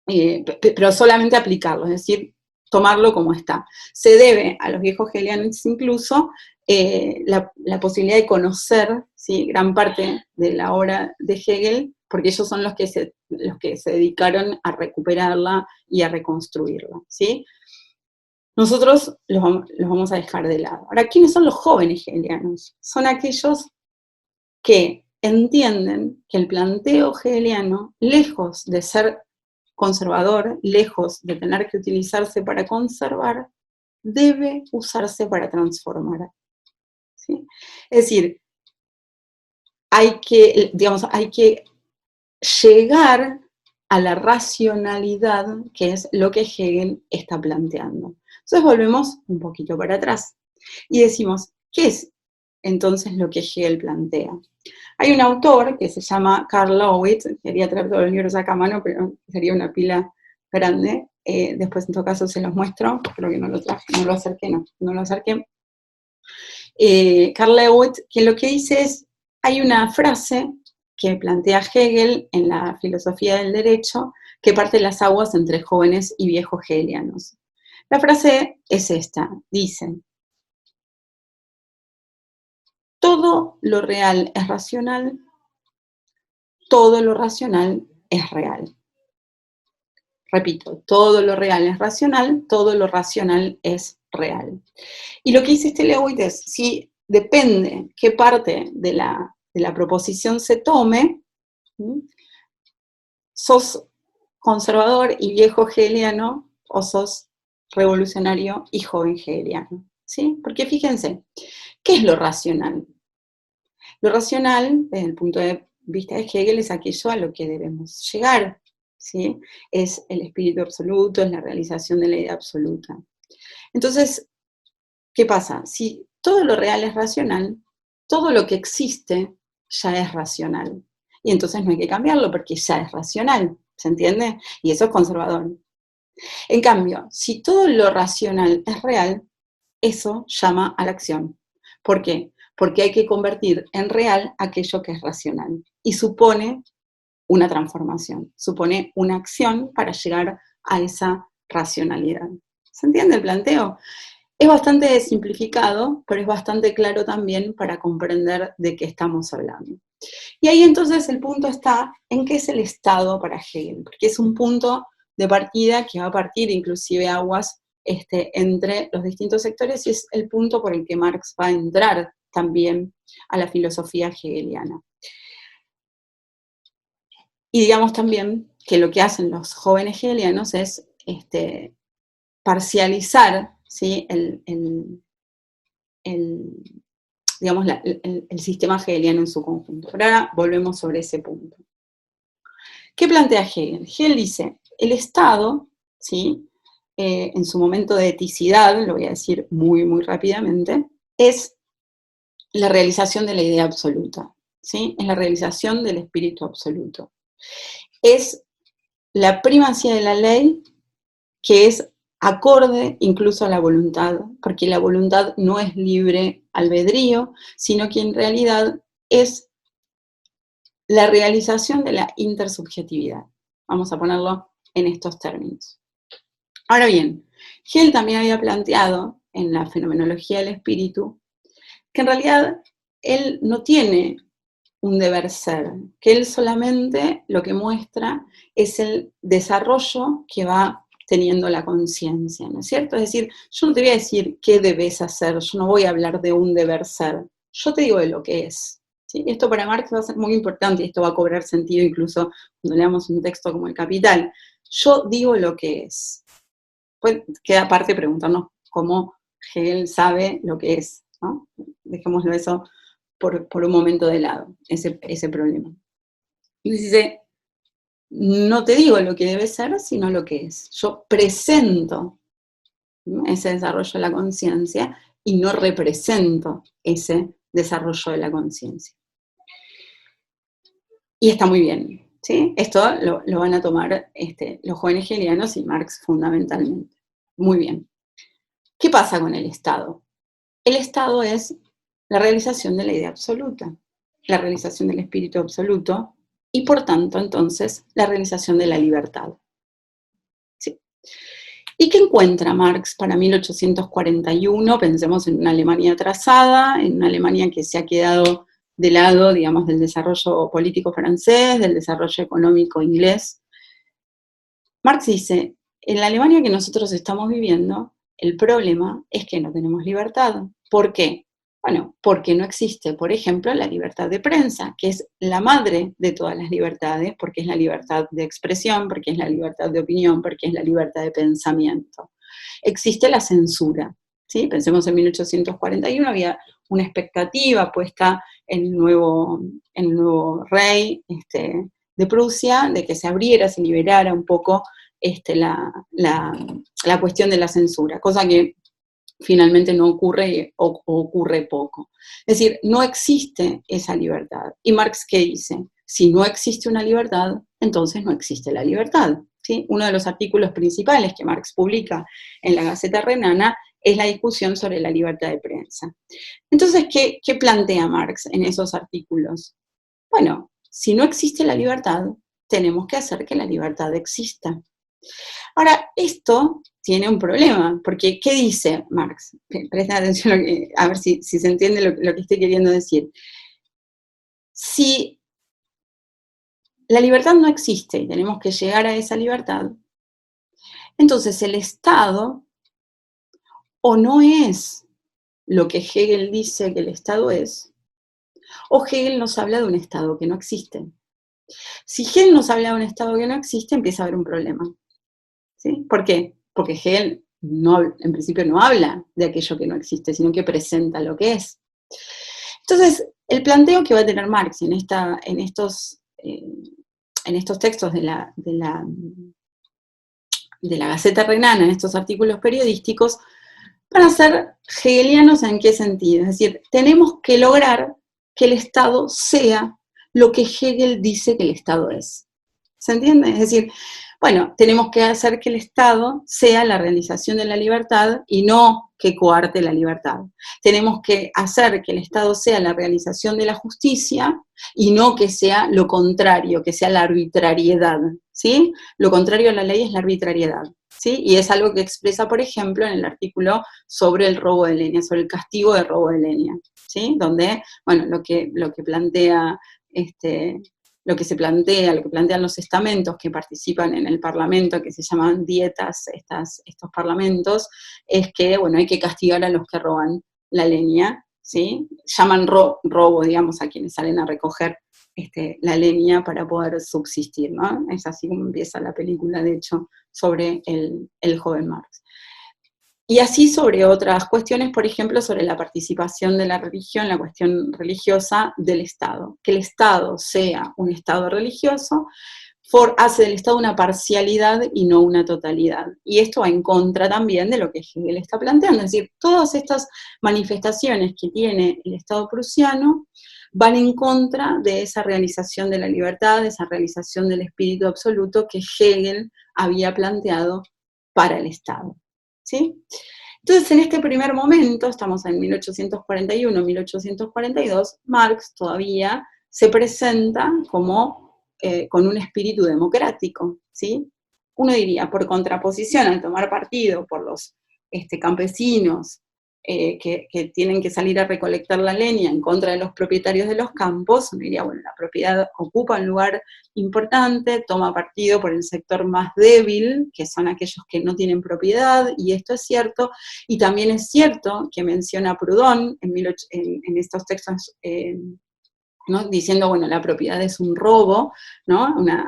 pero solamente aplicarlo, es decir, tomarlo como está. Se debe a los viejos hegelianos incluso la posibilidad de conocer, ¿sí?, gran parte de la obra de Hegel, porque ellos son los que se dedicaron a recuperarla y a reconstruirla, ¿sí? Nosotros los vamos a dejar de lado. Ahora, ¿quiénes son los jóvenes hegelianos? Son aquellos que entienden que el planteo hegeliano, lejos de ser conservador, lejos de tener que utilizarse para conservar, debe usarse para transformar, ¿sí? Es decir, hay que llegar a la racionalidad, que es lo que Hegel está planteando. Entonces volvemos un poquito para atrás y decimos, ¿qué es entonces lo que Hegel plantea? Hay un autor que se llama Karl Lowitz, quería traer todos los libros acá a mano, pero sería una pila grande. Después en todo caso se los muestro, creo que no lo traje, no lo acerqué. Karl Lowitz, que lo que dice es, hay una frase que plantea Hegel en la filosofía del derecho, que parte las aguas entre jóvenes y viejos hegelianos. La frase es esta, dice, todo lo real es racional, todo lo racional es real. Repito, todo lo real es racional, todo lo racional es real. Y lo que dice Lewis es, si depende qué parte de la proposición se tome, sos conservador y viejo hegeliano, o sos revolucionario y joven hegeliano, ¿sí? Porque fíjense, ¿qué es lo racional? Lo racional, desde el punto de vista de Hegel, es aquello a lo que debemos llegar, ¿sí? Es el espíritu absoluto, es la realización de la idea absoluta. Entonces, ¿qué pasa? Si todo lo real es racional, todo lo que existe ya es racional. Y entonces no hay que cambiarlo porque ya es racional, ¿se entiende? Y eso es conservador. En cambio, si todo lo racional es real, eso llama a la acción. ¿Por qué? Porque hay que convertir en real aquello que es racional. Y supone una transformación, supone una acción para llegar a esa racionalidad. ¿Se entiende el planteo? Es bastante simplificado, pero es bastante claro también para comprender de qué estamos hablando. Y ahí entonces el punto está en qué es el Estado para Hegel, porque es un punto de partida que va a partir inclusive aguas entre los distintos sectores, y es el punto por el que Marx va a entrar también a la filosofía hegeliana. Y digamos también que lo que hacen los jóvenes hegelianos es parcializar, ¿sí?, digamos, el sistema hegeliano en su conjunto. Pero ahora volvemos sobre ese punto. ¿Qué plantea Hegel? Hegel dice, el Estado, ¿sí? En su momento de eticidad, lo voy a decir muy, muy rápidamente, es la realización de la idea absoluta, ¿sí? Es la realización del espíritu absoluto. Es la primacía de la ley que es acorde incluso a la voluntad, porque la voluntad no es libre albedrío, sino que en realidad es la realización de la intersubjetividad. Vamos a ponerlo en estos términos. Ahora bien, Hegel también había planteado en la fenomenología del espíritu que en realidad él no tiene un deber ser, que él solamente lo que muestra es el desarrollo que va teniendo la conciencia, ¿no es cierto? Es decir, yo no te voy a decir qué debes hacer, yo no voy a hablar de un deber ser, yo te digo de lo que es. ¿Sí? Esto para Marx va a ser muy importante y esto va a cobrar sentido incluso cuando leamos un texto como El Capital. Yo digo lo que es. Pues queda aparte preguntarnos cómo Hegel sabe lo que es, ¿no? Dejémoslo eso por un momento de lado, ese problema. Y dice, no te digo lo que debe ser, sino lo que es. Yo presento, ¿no?, ese desarrollo de la conciencia y no represento ese desarrollo de la conciencia. Y está muy bien, ¿sí? Esto lo van a tomar los jóvenes hegelianos y Marx fundamentalmente. Muy bien. ¿Qué pasa con el Estado? El Estado es la realización de la idea absoluta, la realización del espíritu absoluto y por tanto entonces la realización de la libertad. ¿Sí? ¿Y qué encuentra Marx para 1841? Pensemos en una Alemania atrasada, en una Alemania que se ha quedado de lado, digamos, del desarrollo político francés, del desarrollo económico inglés. Marx dice, en la Alemania que nosotros estamos viviendo, el problema es que no tenemos libertad. ¿Por qué? Bueno, porque no existe, por ejemplo, la libertad de prensa, que es la madre de todas las libertades, porque es la libertad de expresión, porque es la libertad de opinión, porque es la libertad de pensamiento. Existe la censura, ¿sí? Pensemos en 1841, había una expectativa puesta en el nuevo rey de Prusia, de que se abriera, se liberara un poco la cuestión de la censura, cosa que finalmente no ocurre o ocurre poco. Es decir, no existe esa libertad. ¿Y Marx qué dice? Si no existe una libertad, entonces no existe la libertad. ¿Sí? Uno de los artículos principales que Marx publica en la Gaceta Renana es la discusión sobre la libertad de prensa. Entonces, ¿qué plantea Marx en esos artículos? Bueno, si no existe la libertad, tenemos que hacer que la libertad exista. Ahora, esto tiene un problema, porque ¿qué dice Marx? Presten atención a ver si se entiende lo que estoy queriendo decir. Si la libertad no existe y tenemos que llegar a esa libertad, entonces el Estado o no es lo que Hegel dice que el Estado es, o Hegel nos habla de un Estado que no existe. Si Hegel nos habla de un Estado que no existe, empieza a haber un problema. ¿Sí? ¿Por qué? Porque Hegel en principio no habla de aquello que no existe, sino que presenta lo que es. Entonces, el planteo que va a tener Marx en estos textos de la Gaceta Renana, en estos artículos periodísticos, van a ser hegelianos ¿en qué sentido? Es decir, tenemos que lograr que el Estado sea lo que Hegel dice que el Estado es. ¿Se entiende? Es decir, bueno, tenemos que hacer que el Estado sea la realización de la libertad y no que coarte la libertad. Tenemos que hacer que el Estado sea la realización de la justicia y no que sea lo contrario, que sea la arbitrariedad, ¿sí? Lo contrario a la ley es la arbitrariedad, ¿sí? Y es algo que expresa, por ejemplo, en el artículo sobre el robo de leña, sobre el castigo de robo de leña, ¿sí? Donde, bueno, lo que plantea lo que plantean los estamentos que participan en el Parlamento, que se llaman dietas, estos parlamentos, es que, bueno, hay que castigar a los que roban la leña, ¿sí? Llaman robo, digamos, a quienes salen a recoger la leña para poder subsistir, ¿no? Es así como empieza la película, de hecho, sobre el joven Marx. Y así sobre otras cuestiones, por ejemplo, sobre la participación de la religión, la cuestión religiosa del Estado. Que el Estado sea un Estado religioso hace del Estado una parcialidad y no una totalidad. Y esto va en contra también de lo que Hegel está planteando. Es decir, todas estas manifestaciones que tiene el Estado prusiano van en contra de esa realización de la libertad, de esa realización del espíritu absoluto que Hegel había planteado para el Estado. ¿Sí? Entonces, en este primer momento, estamos en 1841, 1842, Marx todavía se presenta como con un espíritu democrático, ¿sí? Uno diría, por contraposición, al tomar partido por los campesinos que tienen que salir a recolectar la leña en contra de los propietarios de los campos, uno diría, bueno, la propiedad ocupa un lugar importante, toma partido por el sector más débil, que son aquellos que no tienen propiedad, y esto es cierto, y también es cierto que menciona Proudhon en estos textos, ¿no? Diciendo, bueno, la propiedad es un robo, ¿no? Una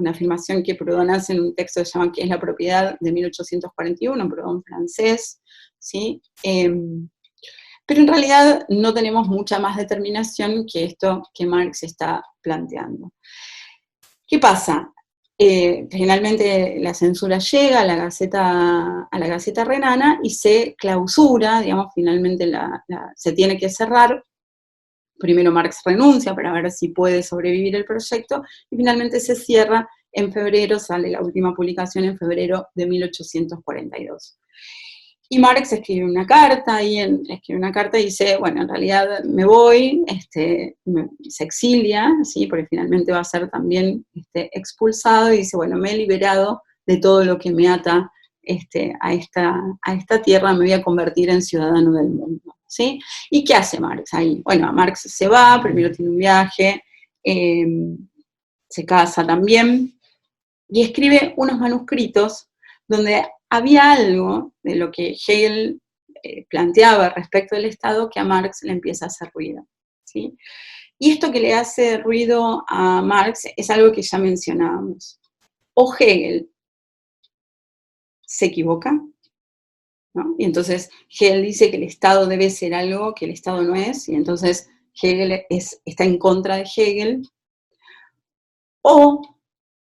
afirmación que Proudhon hace en un texto que se llama ¿Qué es la propiedad? De 1841, Proudhon francés, ¿sí? Pero en realidad no tenemos mucha más determinación que esto que Marx está planteando. ¿Qué pasa? Finalmente la censura llega a la Gaceta Renana y se clausura, digamos, finalmente se tiene que cerrar. Primero Marx renuncia para ver si puede sobrevivir el proyecto, y finalmente se cierra en febrero, sale la última publicación en febrero de 1842. Y Marx escribe una carta, y dice, bueno, en realidad me voy, se exilia, ¿sí? Porque finalmente va a ser también expulsado, y dice, bueno, me he liberado de todo lo que me ata a esta tierra, me voy a convertir en ciudadano del mundo, ¿sí? ¿Y qué hace Marx ahí? Bueno, Marx se va, primero tiene un viaje, se casa también, y escribe unos manuscritos donde había algo de lo que Hegel planteaba respecto del Estado que a Marx le empieza a hacer ruido, ¿sí? Y esto que le hace ruido a Marx es algo que ya mencionábamos. O Hegel se equivoca, ¿no? Y entonces Hegel dice que el Estado debe ser algo que el Estado no es, y entonces Hegel está en contra de Hegel. O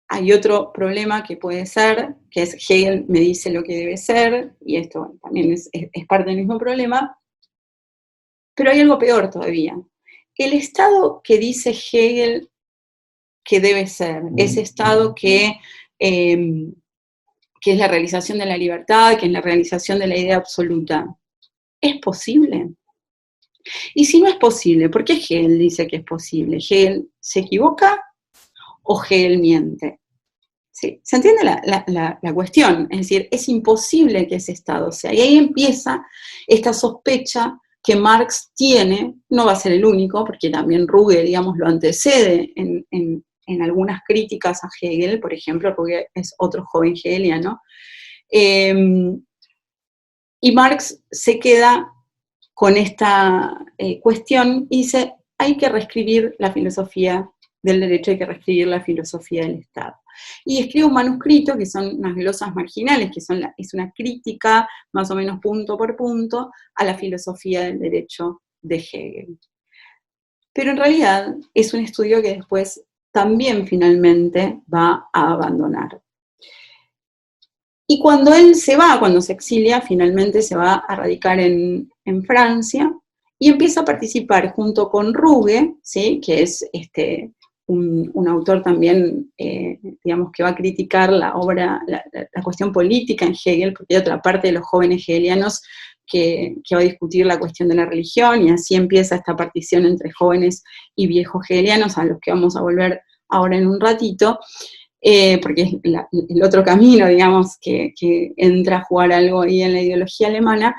hay otro problema que puede ser, que es Hegel me dice lo que debe ser, y esto bueno, también es parte del mismo problema, pero hay algo peor todavía. El Estado que dice Hegel que debe ser, ese Estado que es la realización de la libertad, que es la realización de la idea absoluta, ¿es posible? Y si no es posible, ¿por qué Hegel dice que es posible? ¿Hegel se equivoca o Hegel miente? ¿Sí? ¿Se entiende la cuestión? Es decir, es imposible que ese Estado sea. Y ahí empieza esta sospecha que Marx tiene, no va a ser el único, porque también Ruge, digamos, lo antecede en algunas críticas a Hegel, por ejemplo, Ruge es otro joven hegeliano, y Marx se queda con esta cuestión y dice, hay que reescribir la filosofía del derecho, hay que reescribir la filosofía del Estado. Y escribe un manuscrito que son unas glosas marginales, que es una crítica más o menos punto por punto a la filosofía del derecho de Hegel. Pero en realidad es un estudio que después también finalmente va a abandonar. Y cuando él se va, cuando se exilia, finalmente se va a radicar en Francia y empieza a participar junto con Ruge, ¿sí? Que es un autor también, digamos, que va a criticar la obra, la cuestión política en Hegel, porque hay otra parte de los jóvenes hegelianos que va a discutir la cuestión de la religión, y así empieza esta partición entre jóvenes y viejos hegelianos, a los que vamos a volver ahora en un ratito. Porque es el otro camino, digamos, que entra a jugar algo ahí en la ideología alemana.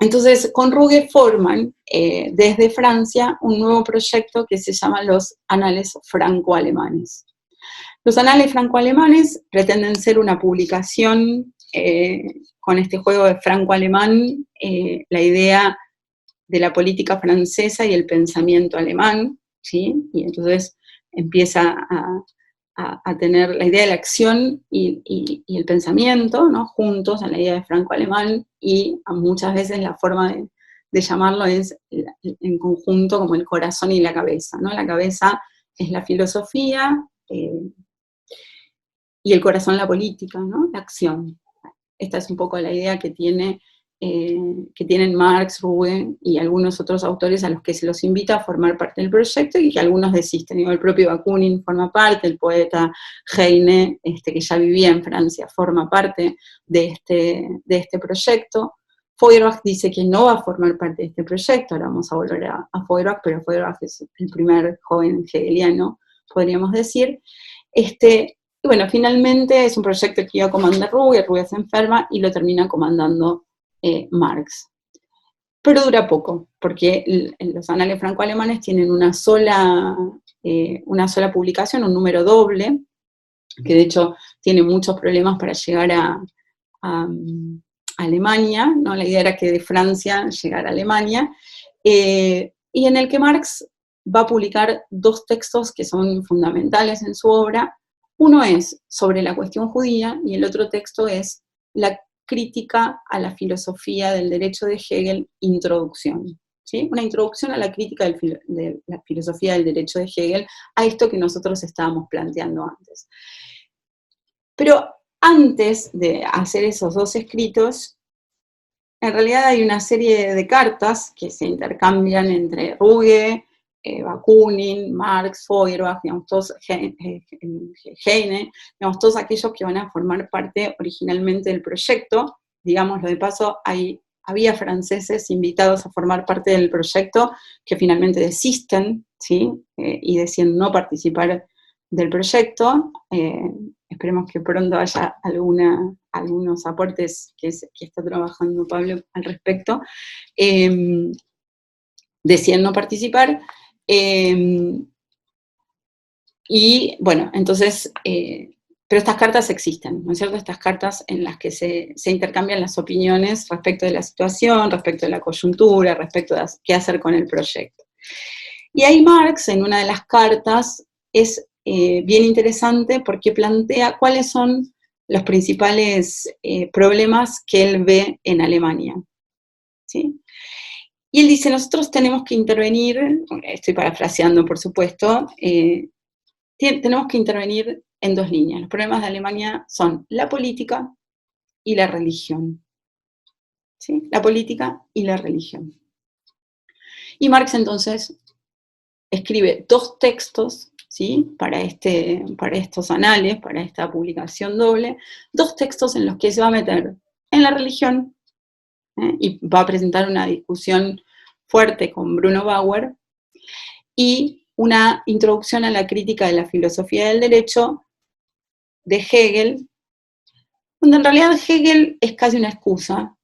Entonces, con Ruge forman desde Francia un nuevo proyecto que se llama los Anales Franco-Alemanes. Los Anales Franco-Alemanes pretenden ser una publicación con este juego de franco-alemán, la idea de la política francesa y el pensamiento alemán, ¿sí? Y entonces empieza a tener la idea de la acción y el pensamiento, ¿no? Juntos en la idea de franco-alemán, y muchas veces la forma de llamarlo es en conjunto como el corazón y la cabeza, ¿no? La cabeza es la filosofía y el corazón la política, ¿no? La acción. Esta es un poco la idea que tienen Marx, Ruge y algunos otros autores a los que se los invita a formar parte del proyecto y que algunos desisten. Digo, el propio Bakunin forma parte, el poeta Heine, que ya vivía en Francia, forma parte de este proyecto. Feuerbach dice que no va a formar parte de este proyecto, ahora vamos a volver a Feuerbach, pero Feuerbach es el primer joven hegeliano, podríamos decir. Y bueno, finalmente es un proyecto que iba a comandar Ruge se enferma y lo termina comandando Marx. Pero dura poco, porque los anales franco-alemanes tienen una sola publicación, un número doble, que de hecho tiene muchos problemas para llegar a Alemania, ¿no? La idea era que de Francia llegara a Alemania, y en el que Marx va a publicar dos textos que son fundamentales en su obra. Uno es sobre la cuestión judía y el otro texto es la crítica a la filosofía del derecho de Hegel, introducción. ¿Sí? Una introducción a la crítica de la filosofía del derecho de Hegel, a esto que nosotros estábamos planteando antes. Pero antes de hacer esos dos escritos, en realidad hay una serie de cartas que se intercambian entre Ruge, Bakunin, Marx, Feuerbach, digamos, todos, Heine, digamos, todos aquellos que van a formar parte originalmente del proyecto. Digámoslo de paso, había franceses invitados a formar parte del proyecto que finalmente desisten, ¿sí? Y deciden no participar del proyecto. Esperemos que pronto haya algunos aportes que está trabajando Pablo al respecto. Deciden no participar. Y bueno, entonces, pero estas cartas existen, ¿no es cierto? Estas cartas en las que se intercambian las opiniones respecto de la situación, respecto de la coyuntura, respecto de qué hacer con el proyecto. Y ahí Marx, en una de las cartas, es bien interesante porque plantea cuáles son los principales problemas que él ve en Alemania, ¿sí? Y él dice, nosotros tenemos que intervenir, estoy parafraseando por supuesto, tenemos que intervenir en dos líneas. Los problemas de Alemania son la política y la religión. ¿Sí? La política y la religión. Y Marx entonces escribe dos textos, ¿sí? para estos anales, para esta publicación doble, dos textos en los que se va a meter en la religión, y va a presentar una discusión fuerte con Bruno Bauer, y una introducción a la crítica de la filosofía del derecho de Hegel, donde en realidad Hegel es casi una excusa,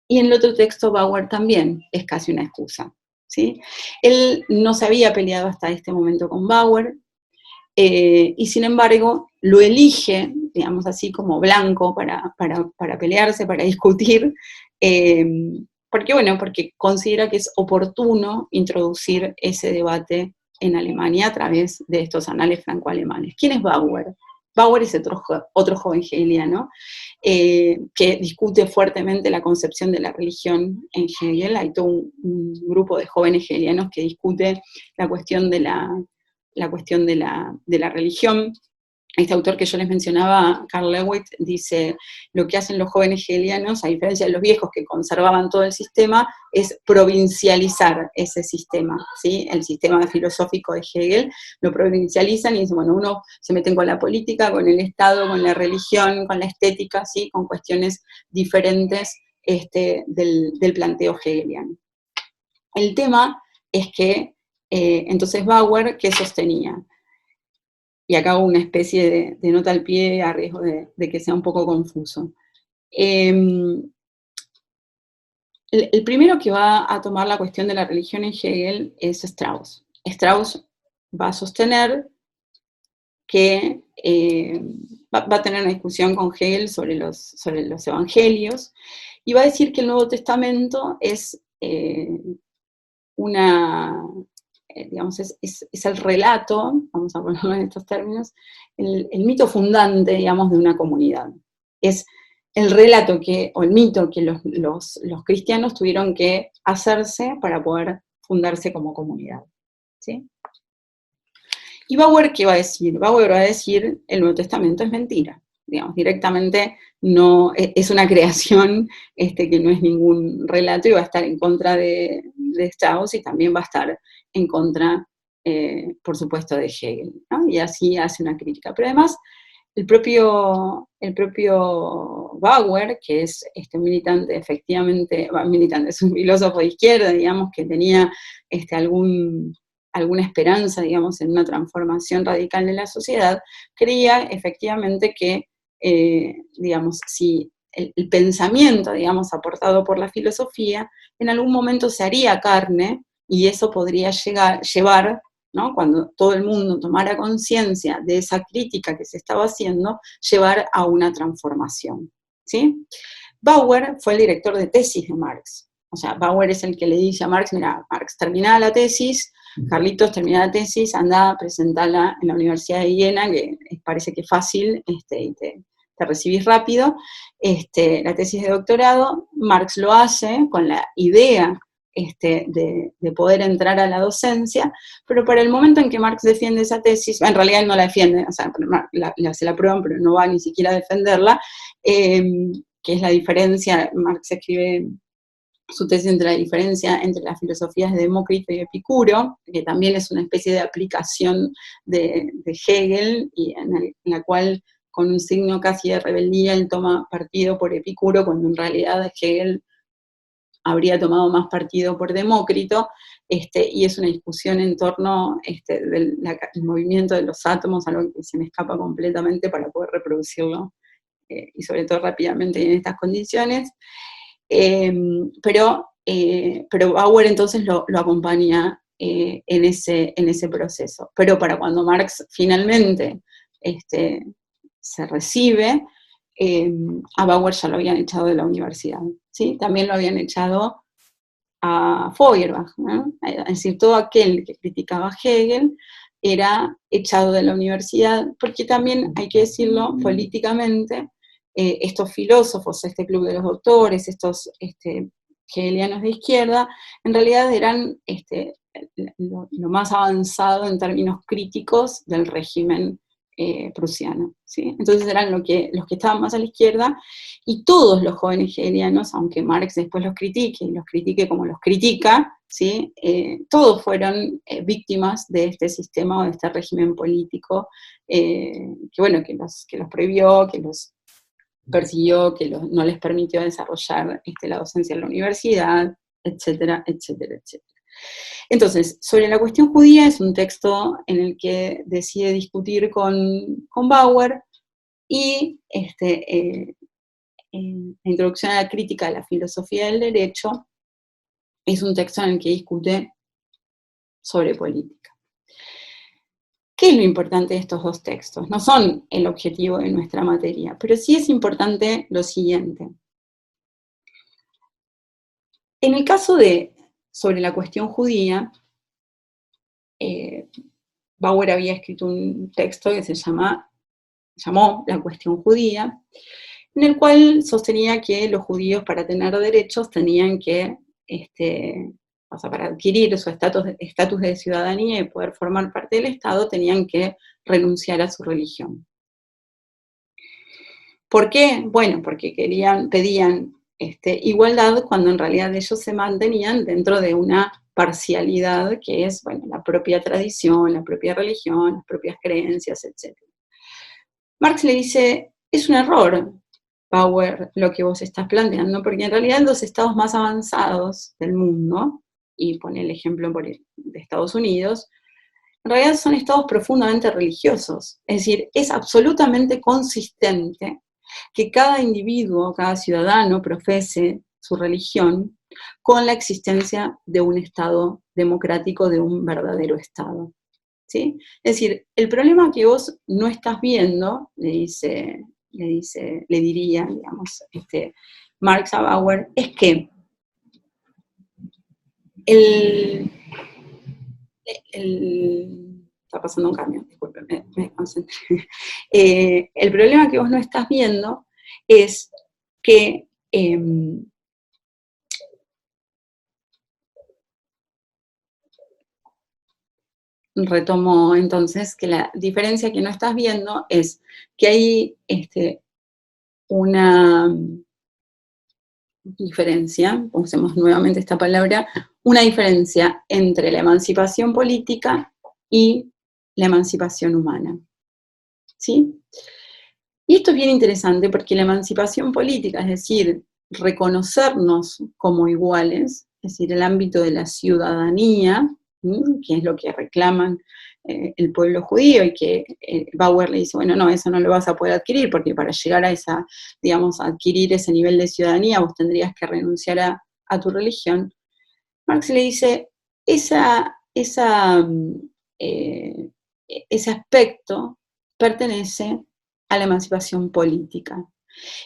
y en el otro texto Bauer también es casi una excusa. ¿Sí? Él no se había peleado hasta este momento con Bauer, y sin embargo lo elige, digamos así, como blanco para pelearse, para discutir, porque considera que es oportuno introducir ese debate en Alemania a través de estos anales franco-alemanes. ¿Quién es Bauer? Bauer es otro joven hegeliano que discute fuertemente la concepción de la religión en Hegel. Hay todo un grupo de jóvenes hegelianos que discute la cuestión de la religión. Este autor que yo les mencionaba, Karl Lewit, dice, lo que hacen los jóvenes hegelianos, a diferencia de los viejos que conservaban todo el sistema, es provincializar ese sistema, ¿sí? El sistema filosófico de Hegel, lo provincializan y dicen, bueno, uno se meten con la política, con el Estado, con la religión, con la estética, ¿sí? Con cuestiones diferentes del planteo hegeliano. El tema es que, entonces Bauer, ¿qué sostenía? Y acá hago una especie de nota al pie a riesgo de que sea un poco confuso. El primero que va a tomar la cuestión de la religión en Hegel es Strauss. Strauss va a sostener que va a tener una discusión con Hegel sobre los evangelios, y va a decir que el Nuevo Testamento es digamos, es el relato, vamos a ponerlo en estos términos, el mito fundante, digamos, de una comunidad. Es el relato o el mito que los cristianos tuvieron que hacerse para poder fundarse como comunidad, ¿sí? ¿Y Bauer qué va a decir? Bauer va a decir, el Nuevo Testamento es mentira, digamos, directamente no, es una creación que no es ningún relato y va a estar en contra de Strauss y también va a estar en contra, por supuesto, de Hegel, ¿no? Y así hace una crítica. Pero además, el propio Bauer, que es militante, efectivamente, militante, es un filósofo de izquierda, digamos, que tenía alguna esperanza, digamos, en una transformación radical de la sociedad, creía efectivamente que, digamos, si el pensamiento, digamos, aportado por la filosofía, en algún momento se haría carne y eso podría llevar, ¿no? Cuando todo el mundo tomara conciencia de esa crítica que se estaba haciendo, llevar a una transformación, ¿sí? Bauer fue el director de tesis de Marx. O sea, Bauer es el que le dice a Marx, mira, Marx, termina la tesis, Carlitos, termina la tesis, anda a presentarla en la Universidad de Viena, que parece que es fácil, y te recibís rápido. La tesis de doctorado, Marx lo hace con la idea de poder entrar a la docencia, pero para el momento en que Marx defiende esa tesis, en realidad él no la defiende, o sea, se la prueban, pero no va ni siquiera a defenderla, que es la diferencia, Marx escribe su tesis entre la diferencia entre las filosofías de Demócrito y Epicuro, que también es una especie de aplicación de Hegel, y en la cual con un signo casi de rebeldía él toma partido por Epicuro, cuando en realidad Hegel habría tomado más partido por Demócrito, y es una discusión en torno del movimiento de los átomos, algo que se me escapa completamente para poder reproducirlo, y sobre todo rápidamente en estas condiciones. Pero Bauer entonces lo acompaña en ese proceso. Pero para cuando Marx finalmente se recibe, a Bauer ya lo habían echado de la universidad, ¿sí? También lo habían echado a Feuerbach, ¿no? Es decir, todo aquel que criticaba a Hegel era echado de la universidad, porque también, hay que decirlo políticamente, estos filósofos, este club de los doctores, estos hegelianos de izquierda, en realidad eran lo más avanzado en términos críticos del régimen prusiano, ¿sí? Entonces eran los que estaban más a la izquierda, y todos los jóvenes hegelianos, aunque Marx después los critique, y los critique como los critica, ¿sí? Todos fueron víctimas de este sistema o de este régimen político, que los prohibió, que los persiguió, que no les permitió desarrollar la docencia en la universidad, etcétera, etcétera, etcétera. Entonces, sobre la cuestión judía es un texto en el que decide discutir con Bauer, y en la introducción a la crítica de la filosofía del derecho es un texto en el que discute sobre política. ¿Qué es lo importante de estos dos textos? No son el objetivo de nuestra materia, pero sí es importante lo siguiente. En el caso sobre la cuestión judía, Bauer había escrito un texto que se llamó La cuestión judía, en el cual sostenía que los judíos, para tener derechos, tenían que, o sea, para adquirir su estatus de ciudadanía y poder formar parte del Estado, tenían que renunciar a su religión. ¿Por qué? Bueno, porque pedían igualdad, cuando en realidad ellos se mantenían dentro de una parcialidad que es, bueno, la propia tradición, la propia religión, las propias creencias, etc. Marx le dice, es un error, Bauer, lo que vos estás planteando, porque en realidad los estados más avanzados del mundo, y pone el ejemplo de Estados Unidos, en realidad son estados profundamente religiosos. Es decir, es absolutamente consistente que cada individuo, cada ciudadano profese su religión con la existencia de un Estado democrático, de un verdadero Estado, ¿sí? Es decir, el problema que vos no estás viendo, le diría, digamos, Marx a Bauer, es que está pasando un camión, disculpen, me desconcentré. El problema que vos no estás viendo es que retomo entonces que la diferencia que no estás viendo es que hay una diferencia, usemos nuevamente esta palabra, una diferencia entre la emancipación política y la emancipación humana. ¿Sí? Y esto es bien interesante porque la emancipación política, es decir, reconocernos como iguales, es decir, el ámbito de la ciudadanía, que es lo que reclaman el pueblo judío y que Bauer le dice, bueno, no, eso no lo vas a poder adquirir porque para llegar a esa, digamos, a adquirir ese nivel de ciudadanía vos tendrías que renunciar a tu religión. Marx le dice, eh, ese aspecto pertenece a la emancipación política.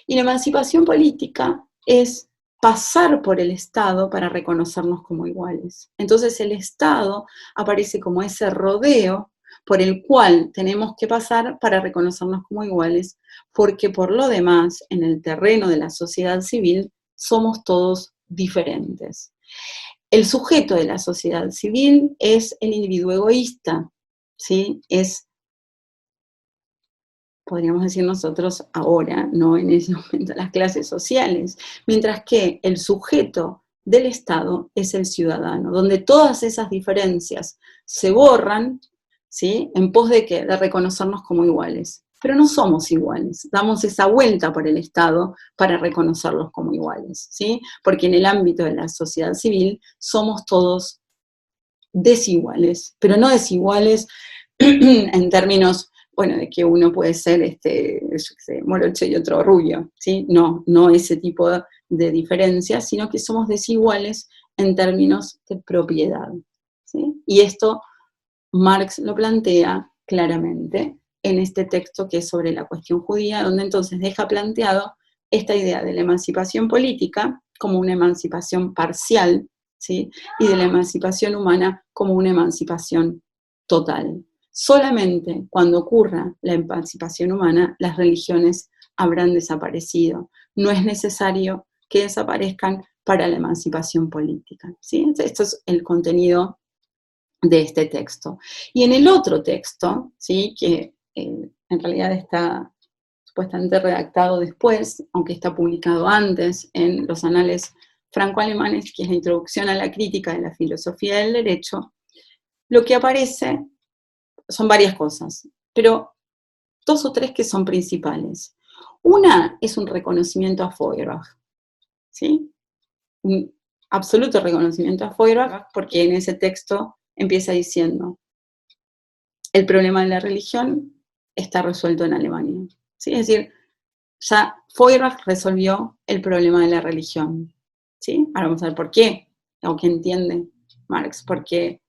Y la emancipación política es pasar por el Estado para reconocernos como iguales. Entonces el Estado aparece como ese rodeo por el cual tenemos que pasar para reconocernos como iguales, porque por lo demás, en el terreno de la sociedad civil, somos todos diferentes. El sujeto de la sociedad civil es el individuo egoísta, ¿sí? Es, podríamos decir nosotros ahora, no en ese momento, las clases sociales, mientras que el sujeto del Estado es el ciudadano, donde todas esas diferencias se borran, ¿sí? En pos de ¿qué? De reconocernos como iguales. Pero no somos iguales, damos esa vuelta por el Estado para reconocerlos como iguales, ¿sí? Porque en el ámbito de la sociedad civil somos todos desiguales, pero no desiguales en términos, bueno, de que uno puede ser, yo qué sé, morocho y otro rubio, ¿sí? No, no ese tipo de diferencias, sino que somos desiguales en términos de propiedad, ¿sí? Y esto Marx lo plantea claramente en este texto que es sobre la cuestión judía, donde entonces deja planteado esta idea de la emancipación política como una emancipación parcial, ¿sí? Y de la emancipación humana como una emancipación total. Solamente cuando ocurra la emancipación humana, las religiones habrán desaparecido. No es necesario que desaparezcan para la emancipación política, ¿sí? Esto es el contenido de este texto. Y en el otro texto, ¿sí? Que en realidad está supuestamente redactado después, aunque está publicado antes en los anales franco-alemanes, que es la introducción a la crítica de la filosofía del derecho, lo que aparece son varias cosas, pero dos o tres que son principales. Una es un reconocimiento a Feuerbach, ¿sí? Un absoluto reconocimiento a Feuerbach, porque en ese texto empieza diciendo, el problema de la religión está resuelto en Alemania, ¿sí? Es decir, ya Feuerbach resolvió el problema de la religión, ¿sí? Ahora vamos a ver por qué, o qué entiende Marx, por qué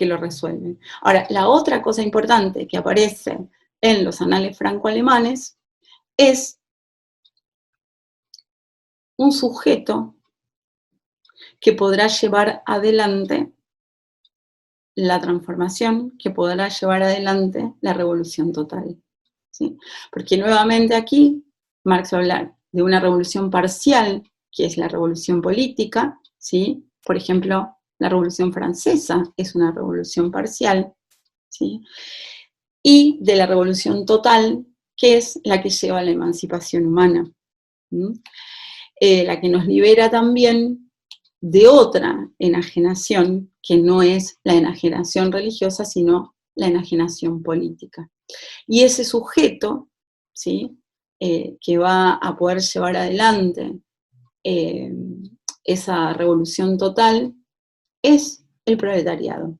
lo resuelven. Ahora, la otra cosa importante que aparece en los anales franco-alemanes es un sujeto que podrá llevar adelante la transformación, que podrá llevar adelante la revolución total, ¿sí? Porque nuevamente aquí Marx va a hablar de una revolución parcial, que es la revolución política, ¿sí? Por ejemplo, la Revolución Francesa es una revolución parcial, ¿sí? Y de la revolución total, que es la que lleva a la emancipación humana, la que nos libera también de otra enajenación, que no es la enajenación religiosa, sino la enajenación política. Y ese sujeto, ¿sí? Que va a poder llevar adelante esa revolución total, es el proletariado.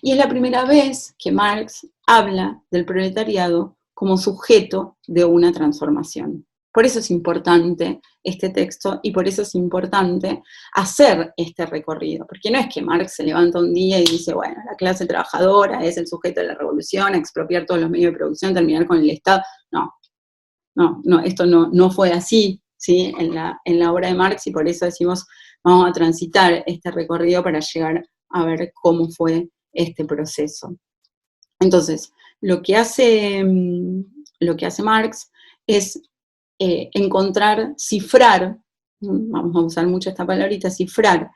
Y es la primera vez que Marx habla del proletariado como sujeto de una transformación. Por eso es importante este texto y por eso es importante hacer este recorrido, porque no es que Marx se levanta un día y dice, bueno, la clase trabajadora es el sujeto de la revolución, expropiar todos los medios de producción, terminar con el Estado. No, esto no fue así, ¿sí? En la obra de Marx, y por eso decimos, vamos a transitar este recorrido para llegar a ver cómo fue este proceso. Entonces, lo que hace Marx es encontrar, cifrar, vamos a usar mucho esta palabrita, cifrar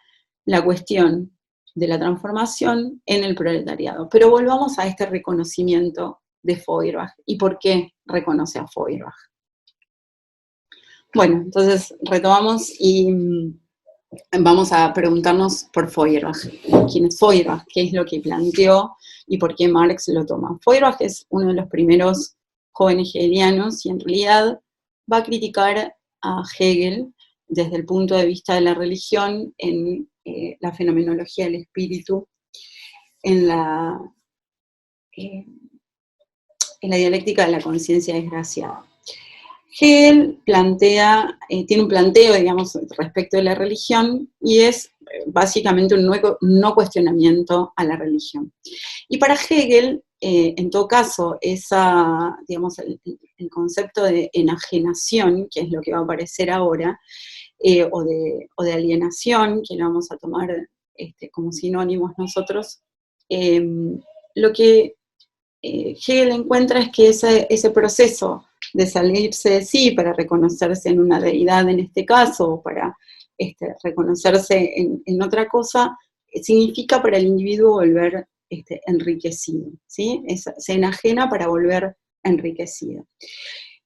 la cuestión de la transformación en el proletariado. Pero volvamos a este reconocimiento de Feuerbach. ¿Y por qué reconoce a Feuerbach? Bueno, entonces retomamos y vamos a preguntarnos por Feuerbach. ¿Quién es Feuerbach? ¿Qué es lo que planteó y por qué Marx lo toma? Feuerbach es uno de los primeros jóvenes hegelianos y en realidad va a criticar a Hegel desde el punto de vista de la religión en la fenomenología del espíritu, en la, eh, en la dialéctica de la conciencia desgraciada. Hegel tiene un planteo, digamos, respecto de la religión, y es básicamente un no cuestionamiento a la religión. Y para Hegel, en todo caso, digamos, el concepto de enajenación, que es lo que va a aparecer ahora, o de alienación, que lo vamos a tomar como sinónimos nosotros, lo que Hegel encuentra es que ese proceso de salirse de sí para reconocerse en una deidad en este caso, o para reconocerse en otra cosa, significa para el individuo volver enriquecido, ¿sí? Se enajena para volver enriquecido.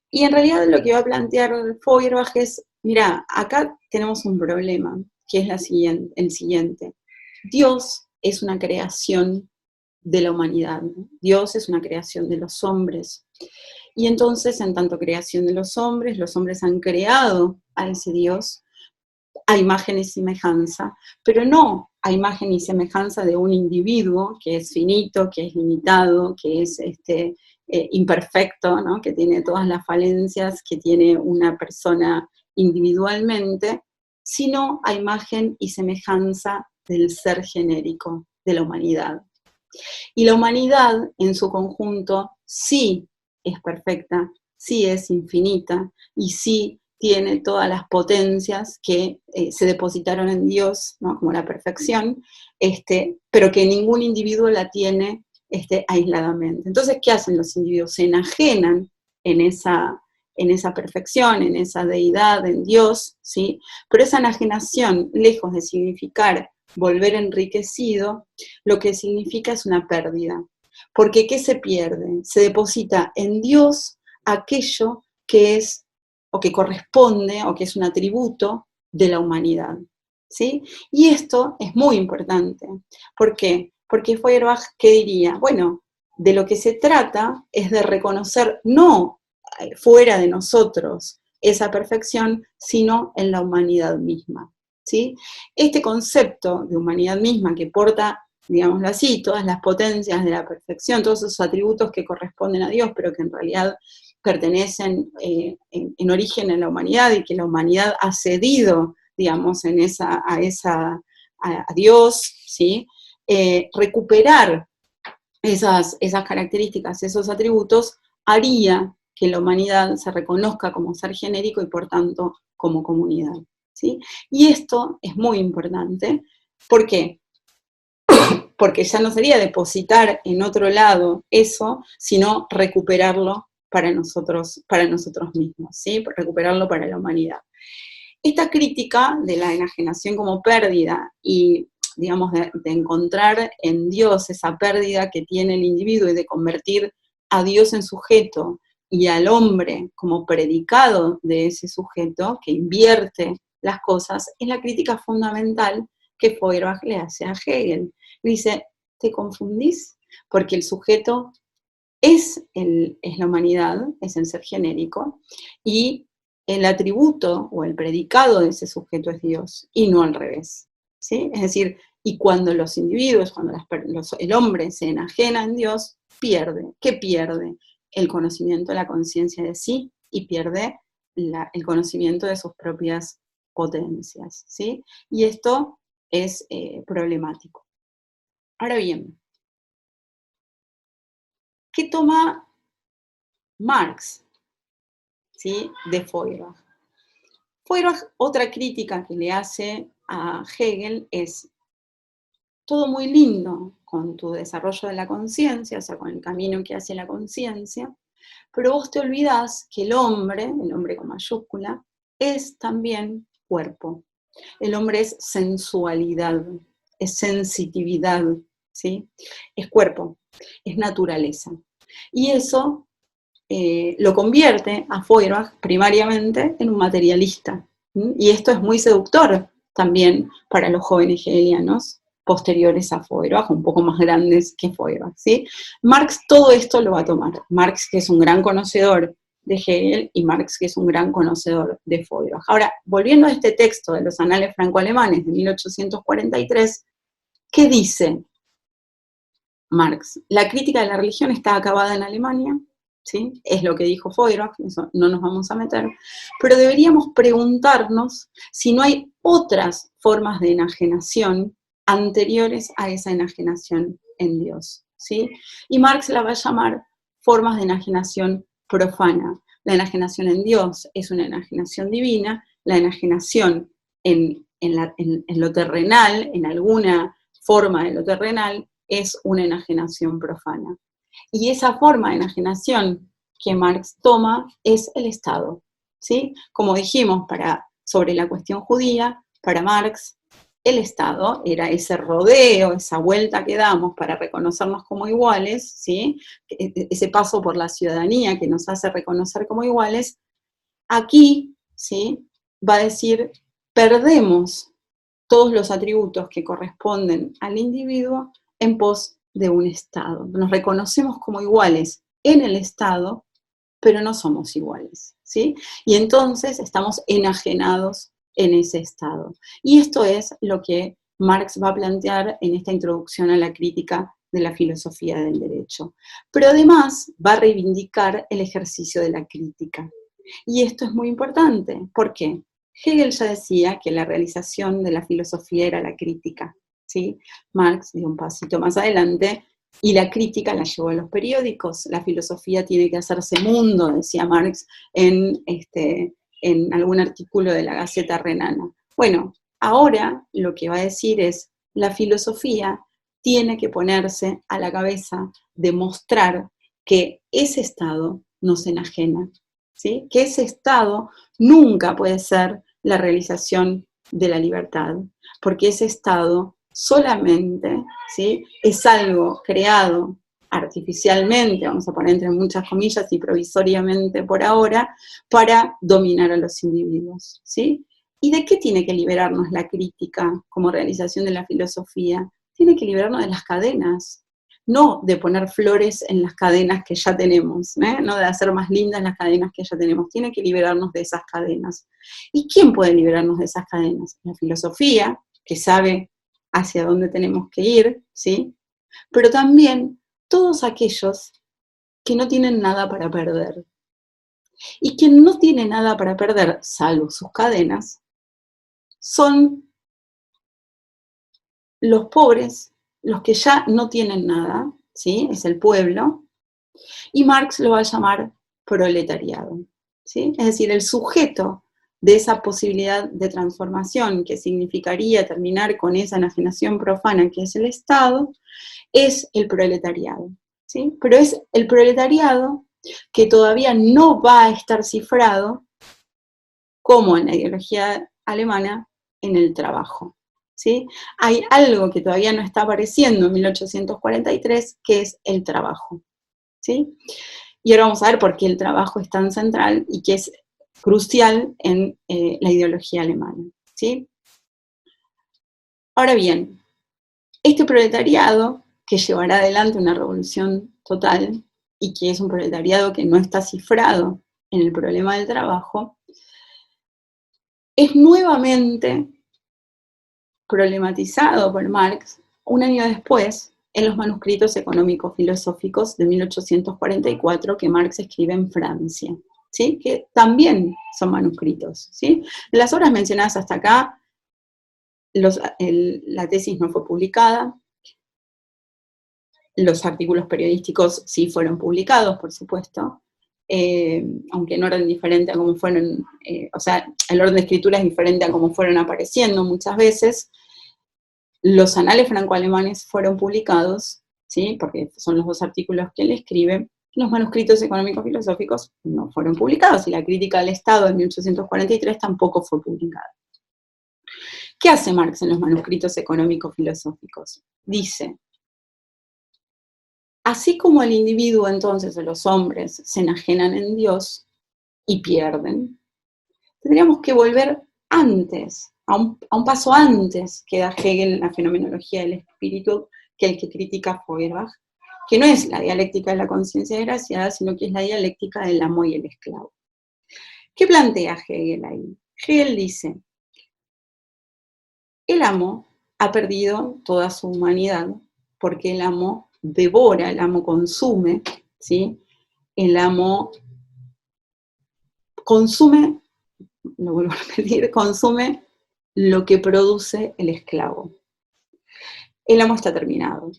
Y en realidad lo que va a plantear Feuerbach es, mira, acá tenemos un problema, que es el siguiente. Dios es una creación de la humanidad, ¿no? Dios es una creación de los hombres. Y entonces, en tanto creación de los hombres han creado a ese Dios a imagen y semejanza, pero no a imagen y semejanza de un individuo que es finito, que es limitado, que es imperfecto, ¿no? Que tiene todas las falencias que tiene una persona individualmente, sino a imagen y semejanza del ser genérico de la humanidad. Y la humanidad en su conjunto sí es perfecta, sí es infinita y sí tiene todas las potencias que se depositaron en Dios, ¿no? Como la perfección, pero que ningún individuo la tiene aisladamente. Entonces, ¿qué hacen los individuos? Se enajenan en esa perfección, en esa deidad, en Dios, ¿sí? Pero esa enajenación, lejos de significar volver enriquecido, lo que significa es una pérdida. Porque ¿qué se pierde? Se deposita en Dios aquello que es, o que corresponde, o que es un atributo de la humanidad, ¿sí? Y esto es muy importante. ¿Por qué? Porque Feuerbach, ¿qué diría? Bueno, de lo que se trata es de reconocer no fuera de nosotros esa perfección, sino en la humanidad misma, ¿sí? Este concepto de humanidad misma que porta, digámoslo así, todas las potencias de la perfección, todos esos atributos que corresponden a Dios, pero que en realidad pertenecen en origen a la humanidad y que la humanidad ha cedido, digamos, a Dios, ¿sí? Recuperar esas características, esos atributos, haría que la humanidad se reconozca como ser genérico y por tanto como comunidad, ¿sí? Y esto es muy importante. ¿Por qué? Porque ya no sería depositar en otro lado eso, sino recuperarlo para nosotros mismos, ¿sí? Recuperarlo para la humanidad. Esta crítica de la enajenación como pérdida y, digamos, de encontrar en Dios esa pérdida que tiene el individuo y de convertir a Dios en sujeto y al hombre como predicado de ese sujeto que invierte las cosas, es la crítica fundamental que Feuerbach le hace a Hegel. Le dice, ¿te confundís? Porque el sujeto es la humanidad, es el ser genérico, y el atributo o el predicado de ese sujeto es Dios, y no al revés, ¿sí? Es decir, y cuando los individuos, cuando el hombre se enajena en Dios, pierde. ¿Qué pierde? El conocimiento, la conciencia de sí, y pierde el conocimiento de sus propias potencias, ¿sí? Y esto es problemático. Ahora bien, ¿qué toma Marx, ¿sí? De Feuerbach? Feuerbach, otra crítica que le hace a Hegel es, todo muy lindo con tu desarrollo de la conciencia, o sea, con el camino que hace la conciencia, pero vos te olvidás que el hombre con mayúscula, es también cuerpo. El hombre es sensualidad, es sensitividad, ¿sí? Es cuerpo, es naturaleza. Y eso lo convierte a Feuerbach primariamente en un materialista. Y esto es muy seductor también para los jóvenes hegelianos posteriores a Feuerbach, un poco más grandes que Feuerbach, ¿sí? Marx todo esto lo va a tomar. Marx, que es un gran conocedor de Hegel, y Marx, que es un gran conocedor de Feuerbach. Ahora, volviendo a este texto de los Anales Franco-Alemanes de 1843, ¿qué dice Marx? La crítica de la religión está acabada en Alemania, ¿sí? Es lo que dijo Feuerbach, eso no nos vamos a meter, pero deberíamos preguntarnos si no hay otras formas de enajenación anteriores a esa enajenación en Dios, ¿sí? Y Marx la va a llamar formas de enajenación profana. La enajenación en Dios es una enajenación divina, la enajenación en lo terrenal, en alguna forma de lo terrenal, es una enajenación profana. Y esa forma de enajenación que Marx toma es el Estado, ¿sí? Como dijimos sobre la cuestión judía, para Marx el Estado era ese rodeo, esa vuelta que damos para reconocernos como iguales, ¿sí? Ese paso por la ciudadanía que nos hace reconocer como iguales. Aquí, ¿sí? Va a decir, perdemos todos los atributos que corresponden al individuo en pos de un Estado. Nos reconocemos como iguales en el Estado, pero no somos iguales, ¿sí? Y entonces estamos enajenados en ese Estado. Y esto es lo que Marx va a plantear en esta introducción a la crítica de la filosofía del derecho. Pero además va a reivindicar el ejercicio de la crítica. Y esto es muy importante. ¿Por qué? Hegel ya decía que la realización de la filosofía era la crítica, ¿sí? Marx dio un pasito más adelante y la crítica la llevó a los periódicos. La filosofía tiene que hacerse mundo, decía Marx en algún artículo de la Gaceta Renana. Bueno, ahora lo que va a decir es, la filosofía tiene que ponerse a la cabeza de mostrar que ese estado nos enajena, ¿sí? Que ese estado nunca puede ser la realización de la libertad, porque ese estado solamente, ¿sí? Es algo creado artificialmente, vamos a poner entre muchas comillas y provisoriamente por ahora, para dominar a los individuos, ¿sí? ¿Y de qué tiene que liberarnos la crítica como realización de la filosofía? Tiene que liberarnos de las cadenas, no de poner flores en las cadenas que ya tenemos, no de hacer más lindas las cadenas que ya tenemos, tiene que liberarnos de esas cadenas. ¿Y quién puede liberarnos de esas cadenas? La filosofía, que sabe hacia dónde tenemos que ir, ¿sí? Pero también todos aquellos que no tienen nada para perder. Y quien no tiene nada para perder, salvo sus cadenas, son los pobres, los que ya no tienen nada, ¿sí? Es el pueblo, y Marx lo va a llamar proletariado, ¿sí? Es decir, el sujeto de esa posibilidad de transformación que significaría terminar con esa enajenación profana que es el Estado, es el proletariado, ¿sí? Pero es el proletariado que todavía no va a estar cifrado, como en la ideología alemana, en el trabajo, ¿sí? Hay algo que todavía no está apareciendo en 1843, que es el trabajo, ¿sí? Y ahora vamos a ver por qué el trabajo es tan central y que es crucial en la ideología alemana, ¿sí? Ahora bien, este proletariado, que llevará adelante una revolución total, y que es un proletariado que no está cifrado en el problema del trabajo, es nuevamente problematizado por Marx un año después en los manuscritos económicos filosóficos de 1844 que Marx escribe en Francia, ¿sí? Que también son manuscritos, ¿sí? De las obras mencionadas hasta acá, la tesis no fue publicada, los artículos periodísticos sí fueron publicados, por supuesto, aunque en orden diferente a cómo fueron, o sea, el orden de escritura es diferente a cómo fueron apareciendo muchas veces, Los anales franco-alemanes fueron publicados, ¿sí? Porque son los dos artículos que él escribe. Los manuscritos económicos filosóficos no fueron publicados, y la crítica al Estado en 1843 tampoco fue publicada. ¿Qué hace Marx en los manuscritos económicos filosóficos? Dice: así como el individuo, entonces, o los hombres se enajenan en Dios y pierden, tendríamos que volver antes, a un paso antes que da Hegel en la fenomenología del espíritu, que el que critica Feuerbach, que no es la dialéctica de la conciencia desgraciada, sino que es la dialéctica del amo y el esclavo. ¿Qué plantea Hegel ahí? Hegel dice: el amo ha perdido toda su humanidad porque el amo devora, el amo consume, ¿sí? El amo consume, lo vuelvo a repetir, consume lo que produce el esclavo. El amo está terminado,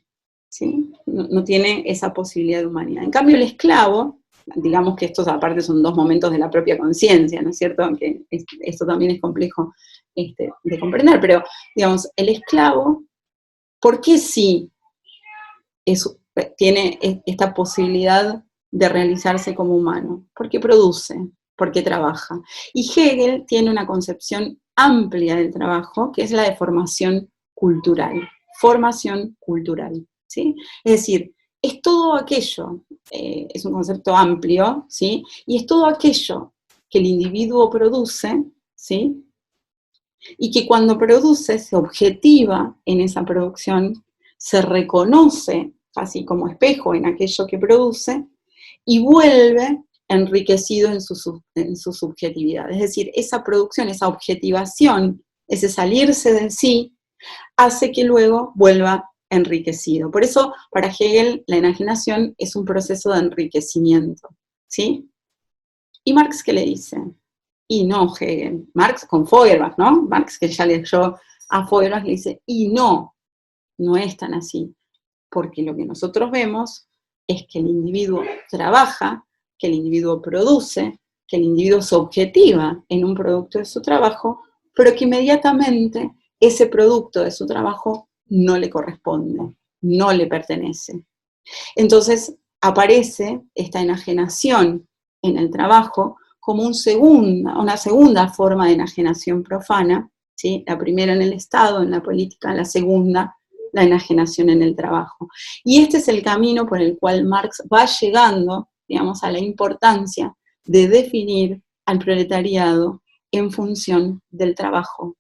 ¿sí? No tiene esa posibilidad de humanidad. En cambio, el esclavo, digamos que estos aparte son dos momentos de la propia conciencia, ¿no es cierto? Aunque esto también es complejo de comprender, pero, digamos, el esclavo, ¿por qué sí tiene esta posibilidad de realizarse como humano? Porque produce, porque trabaja. Y Hegel tiene una concepción amplia del trabajo, que es la de formación cultural. Formación cultural, ¿sí? Es decir, es todo aquello, es un concepto amplio, ¿sí? Y es todo aquello que el individuo produce, ¿sí? Y que cuando produce se objetiva en esa producción, se reconoce así como espejo en aquello que produce y vuelve enriquecido en su subjetividad. Es decir, esa producción, esa objetivación, ese salirse de sí, hace que luego vuelva enriquecido. Por eso, para Hegel, la enajenación es un proceso de enriquecimiento, ¿sí? ¿Y Marx qué le dice? Y no Hegel, Marx con Feuerbach, ¿no? Marx, que ya leyó a Feuerbach, le dice: y no es tan así, porque lo que nosotros vemos es que el individuo trabaja, que el individuo produce, que el individuo se objetiva en un producto de su trabajo, pero que inmediatamente ese producto de su trabajo no le corresponde, no le pertenece. Entonces aparece esta enajenación en el trabajo como una segunda forma de enajenación profana, ¿sí? La primera en el Estado, en la política; la segunda, la enajenación en el trabajo. Y este es el camino por el cual Marx va llegando, digamos, a la importancia de definir al proletariado en función del trabajo.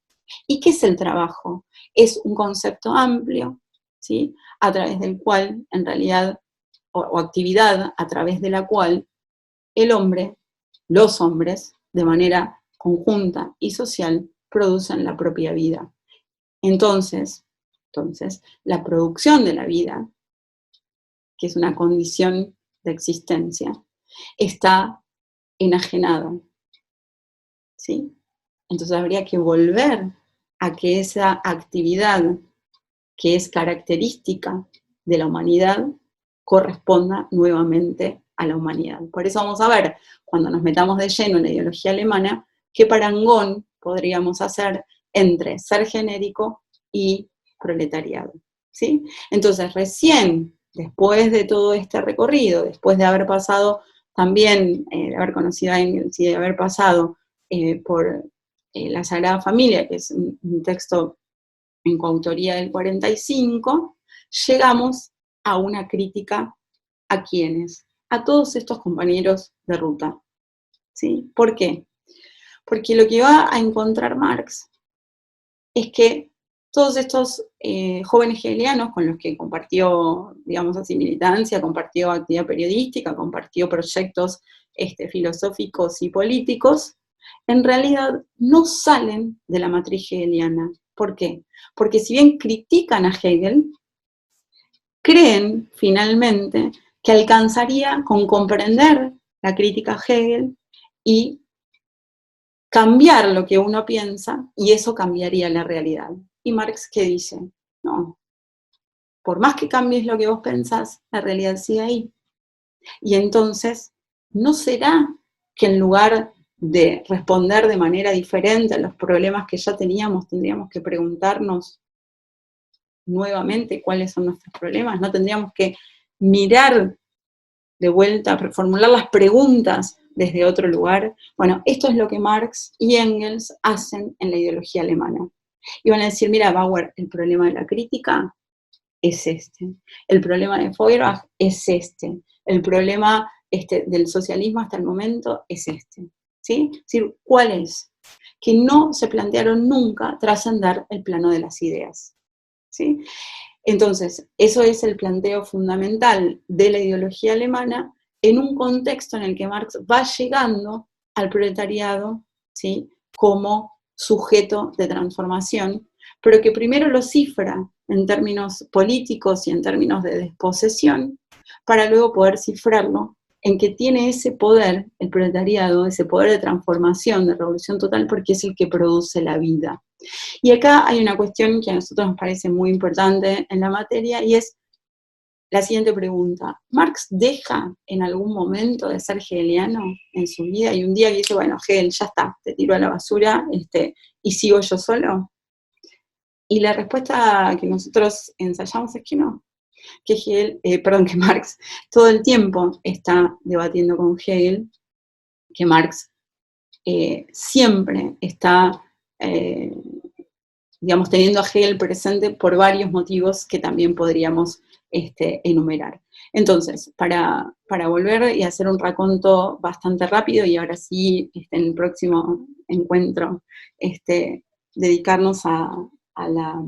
¿Y qué es el trabajo? Es un concepto amplio, ¿sí? A través del cual, en realidad, o actividad a través de la cual el hombre, los hombres, de manera conjunta y social, producen la propia vida. Entonces, la producción de la vida, que es una condición de existencia, está enajenada, ¿sí? Entonces habría que volver a que esa actividad que es característica de la humanidad corresponda nuevamente a la humanidad. Por eso vamos a ver, cuando nos metamos de lleno en la ideología alemana, qué parangón podríamos hacer entre ser genérico y proletariado, ¿sí? Entonces, recién, después de todo este recorrido, después de haber pasado también, de haber conocido a Engels y de haber pasado por la Sagrada Familia, que es un texto en coautoría del 45, llegamos a una crítica a quienes, a todos estos compañeros de ruta, ¿sí? ¿Por qué? Porque lo que va a encontrar Marx es que todos estos jóvenes hegelianos con los que compartió, digamos así, militancia, compartió actividad periodística, compartió proyectos filosóficos y políticos, en realidad no salen de la matriz hegeliana. ¿Por qué? Porque si bien critican a Hegel, creen finalmente que alcanzaría con comprender la crítica a Hegel y cambiar lo que uno piensa, y eso cambiaría la realidad. ¿Y Marx qué dice? No, por más que cambies lo que vos pensás, la realidad sigue ahí. Y entonces, ¿no será que en lugar de responder de manera diferente a los problemas que ya teníamos, tendríamos que preguntarnos nuevamente cuáles son nuestros problemas, no tendríamos que mirar de vuelta, formular las preguntas desde otro lugar. Bueno, esto es lo que Marx y Engels hacen en la ideología alemana. Y van a decir, mira, Bauer, el problema de la crítica es este, el problema de Feuerbach es este, el problema del socialismo hasta el momento es este. ¿Sí? Es decir, ¿cuál es? Que no se plantearon nunca trascender el plano de las ideas. ¿Sí? Entonces, eso es el planteo fundamental de la ideología alemana en un contexto en el que Marx va llegando al proletariado, ¿sí?, como sujeto de transformación, pero que primero lo cifra en términos políticos y en términos de desposesión, para luego poder cifrarlo en que tiene ese poder, el proletariado, ese poder de transformación, de revolución total, porque es el que produce la vida. Y acá hay una cuestión que a nosotros nos parece muy importante en la materia, y es la siguiente pregunta. ¿Marx deja en algún momento de ser hegeliano en su vida? Y un día dice, bueno, Hegel, ya está, te tiro a la basura, y sigo yo solo. Y la respuesta que nosotros ensayamos es que no. Que que Marx todo el tiempo está debatiendo con Hegel, que Marx siempre está, digamos, teniendo a Hegel presente por varios motivos que también podríamos enumerar. Entonces, para volver y hacer un raconto bastante rápido, y ahora sí, en el próximo encuentro, dedicarnos a la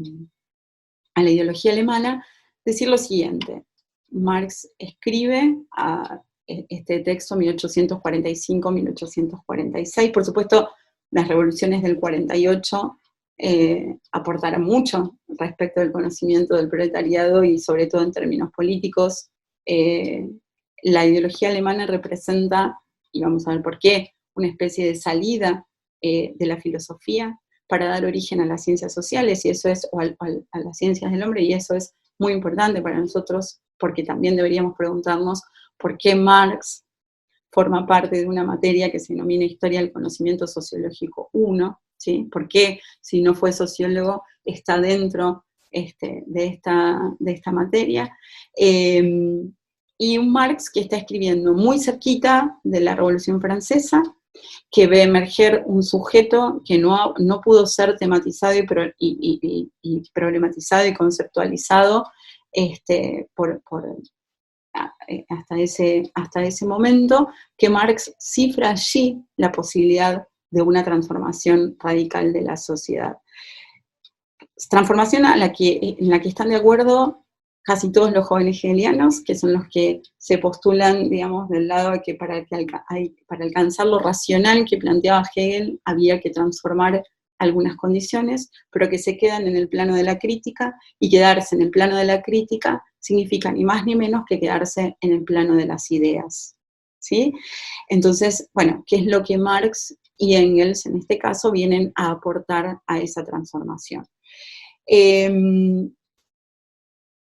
ideología alemana, decir lo siguiente. Marx escribe este texto 1845-1846, por supuesto, las revoluciones del 48 aportaron mucho respecto del conocimiento del proletariado y sobre todo en términos políticos. La ideología alemana representa, y vamos a ver por qué, una especie de salida de la filosofía para dar origen a las ciencias sociales, y eso es, o a las ciencias del hombre, y eso es muy importante para nosotros, porque también deberíamos preguntarnos por qué Marx forma parte de una materia que se denomina Historia del Conocimiento Sociológico 1, ¿sí? ¿Por qué, si no fue sociólogo, está dentro de esta materia? Y un Marx que está escribiendo muy cerquita de la Revolución Francesa, que ve emerger un sujeto que no pudo ser tematizado y problematizado y conceptualizado hasta ese momento, que Marx cifra allí la posibilidad de una transformación radical de la sociedad. Transformación en la que están de acuerdo casi todos los jóvenes hegelianos, que son los que se postulan, digamos, del lado de que para alcanzar lo racional que planteaba Hegel había que transformar algunas condiciones, pero que se quedan en el plano de la crítica, y quedarse en el plano de la crítica significa ni más ni menos que quedarse en el plano de las ideas, ¿sí? Entonces, bueno, ¿qué es lo que Marx y Engels, en este caso, vienen a aportar a esa transformación?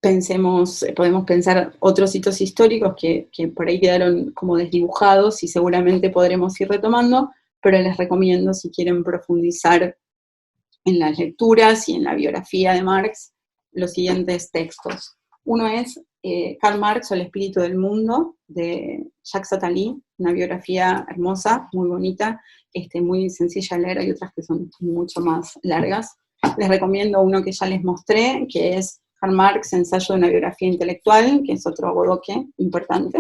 Podemos pensar otros hitos históricos que por ahí quedaron como desdibujados y seguramente podremos ir retomando, pero les recomiendo, si quieren profundizar en las lecturas y en la biografía de Marx, los siguientes textos. Uno es Karl Marx o El espíritu del mundo, de Jacques Attali, una biografía hermosa, muy bonita, muy sencilla de leer. Hay otras que son mucho más largas. Les recomiendo uno que ya les mostré, que es Karl Marx, ensayo de una biografía intelectual, que es otro bodoque importante,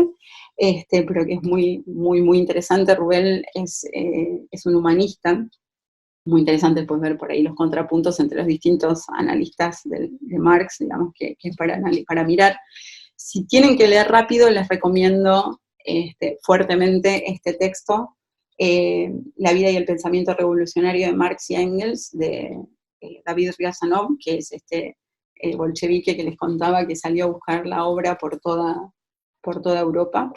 pero que es muy, muy, muy interesante. Rubel es un humanista, muy interesante, pues, ver por ahí los contrapuntos entre los distintos analistas de Marx, digamos, que es para mirar. Si tienen que leer rápido, les recomiendo fuertemente este texto, La vida y el pensamiento revolucionario de Marx y Engels, de David Riazanov, que es bolchevique que les contaba, que salió a buscar la obra por toda Europa,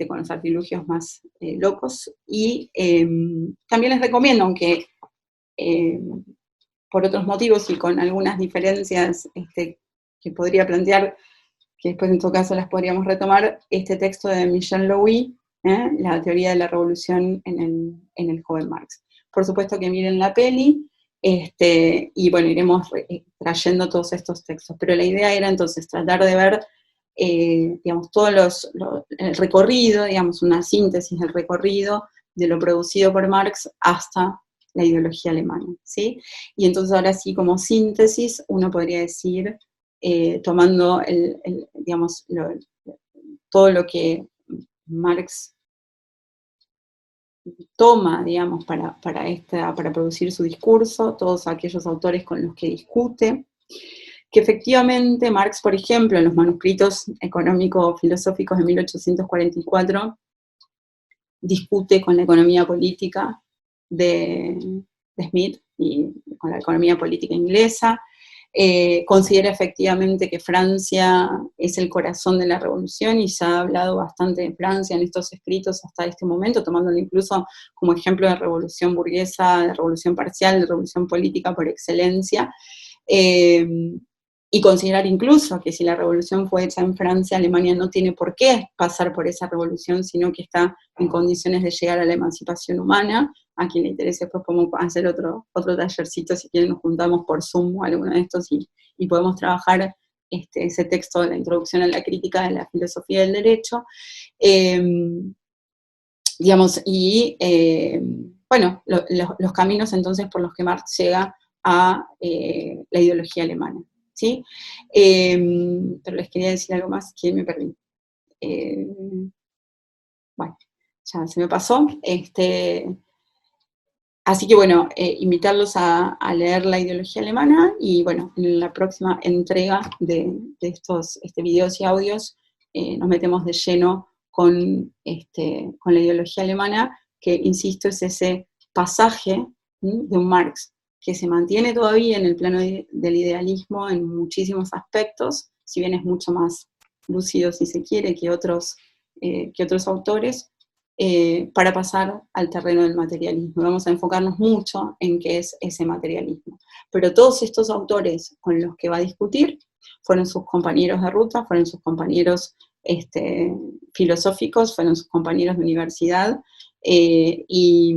con los artilugios más locos. Y también les recomiendo, aunque por otros motivos y con algunas diferencias que podría plantear, que después en todo caso las podríamos retomar, este texto de Michel Louis, La teoría de la revolución en el joven Marx. Por supuesto que miren la peli, Y bueno, iremos trayendo todos estos textos. Pero la idea era entonces tratar de ver, digamos, el recorrido, digamos, una síntesis del recorrido de lo producido por Marx hasta la ideología alemana, ¿sí? Y entonces ahora sí, como síntesis, uno podría decir, tomando, digamos, todo lo que Marx toma, digamos, para producir su discurso, todos aquellos autores con los que discute, que efectivamente Marx, por ejemplo, en los manuscritos económico-filosóficos de 1844, discute con la economía política de Smith y con la economía política inglesa. Considera efectivamente que Francia es el corazón de la revolución y se ha hablado bastante de Francia en estos escritos hasta este momento, tomándolo incluso como ejemplo de revolución burguesa, de revolución parcial, de revolución política por excelencia. Y considerar incluso que si la revolución fue hecha en Francia, Alemania no tiene por qué pasar por esa revolución, sino que está en condiciones de llegar a la emancipación humana. A quien le interese, después podemos hacer otro tallercito, si quieren nos juntamos por Zoom o alguno de estos y podemos trabajar ese texto de la introducción a la crítica de la filosofía del derecho. Digamos, bueno, los caminos entonces por los que Marx llega a la ideología alemana, ¿sí? Pero les quería decir algo más que me perdí. Bueno, ya se me pasó. Así que bueno, invitarlos a leer la ideología alemana y bueno, en la próxima entrega de estos videos y audios nos metemos de lleno con la ideología alemana, que insisto es ese pasaje de un Marx que se mantiene todavía en el plano del idealismo en muchísimos aspectos, si bien es mucho más lúcido si se quiere que otros autores, para pasar al terreno del materialismo. Vamos a enfocarnos mucho en qué es ese materialismo. Pero todos estos autores con los que va a discutir fueron sus compañeros de ruta, fueron sus compañeros filosóficos, fueron sus compañeros de universidad, y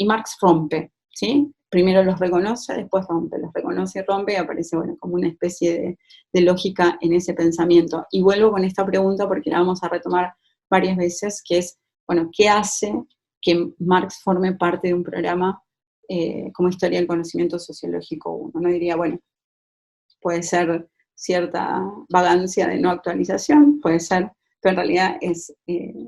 Marx rompe, ¿sí? Primero los reconoce, después rompe, los reconoce y rompe, y aparece, bueno, como una especie de lógica en ese pensamiento. Y vuelvo con esta pregunta porque la vamos a retomar varias veces, que es, bueno, ¿qué hace que Marx forme parte de un programa como Historia del Conocimiento Sociológico 1? Uno diría, bueno, puede ser cierta vagancia de no actualización, puede ser, pero en realidad es,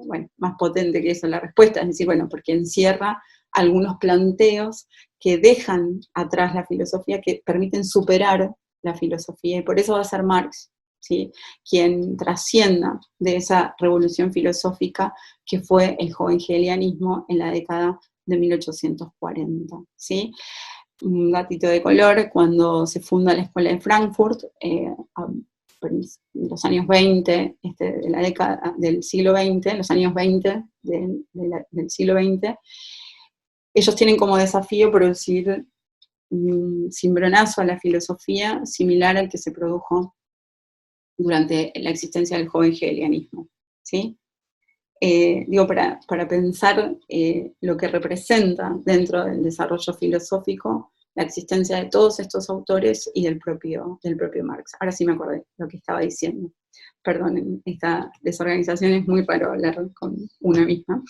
bueno, más potente que eso la respuesta, es decir, bueno, porque encierra algunos planteos que dejan atrás la filosofía, que permiten superar la filosofía, y por eso va a ser Marx, ¿sí?, quien trascienda de esa revolución filosófica que fue el joven hegelianismo en la década de 1840, ¿sí? Un datito de color, cuando se funda la Escuela de Frankfurt, en los años 20, de la década del siglo XX, los años 20 del siglo XX, ellos tienen como desafío producir un cimbronazo a la filosofía similar al que se produjo durante la existencia del joven hegelianismo, ¿sí? Digo, para pensar lo que representa dentro del desarrollo filosófico la existencia de todos estos autores y del propio Marx. Ahora sí me acordé lo que estaba diciendo. Perdonen, esta desorganización es muy raro hablar con una misma.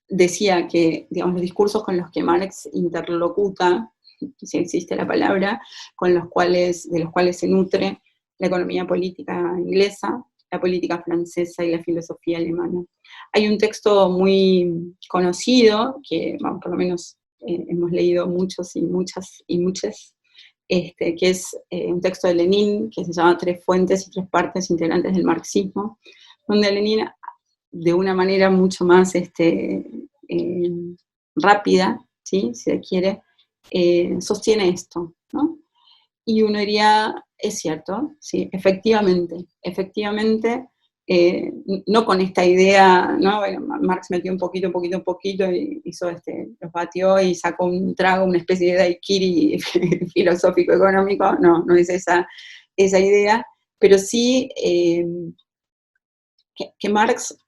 Decía que, digamos, los discursos con los que Marx interlocuta, si existe la palabra, de los cuales se nutre la economía política inglesa, la política francesa y la filosofía alemana. Hay un texto muy conocido, que bueno, por lo menos hemos leído muchos y muchas, que es un texto de Lenin, que se llama Tres fuentes y tres partes integrantes del marxismo, donde Lenin, de una manera mucho más rápida, ¿sí?, si se quiere, sostiene esto, ¿no? Y uno diría, es cierto, sí, efectivamente, no con esta idea, ¿no? Bueno, Marx metió un poquito, y hizo los batió y sacó un trago, una especie de daiquiri filosófico económico, no es esa idea, pero sí que Marx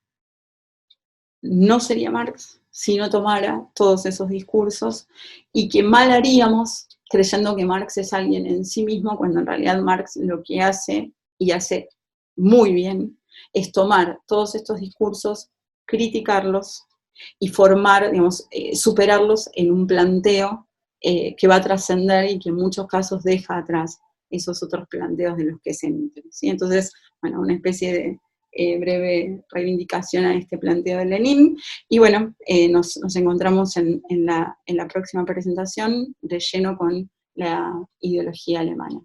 no sería Marx si no tomara todos esos discursos, y que mal haríamos creyendo que Marx es alguien en sí mismo, cuando en realidad Marx lo que hace, y hace muy bien, es tomar todos estos discursos, criticarlos y formar, digamos, superarlos en un planteo que va a trascender y que en muchos casos deja atrás esos otros planteos de los que se nutren, ¿sí? Entonces, bueno, una especie de breve reivindicación a este planteo de Lenin. Y bueno, nos encontramos en la próxima presentación de lleno con la ideología alemana.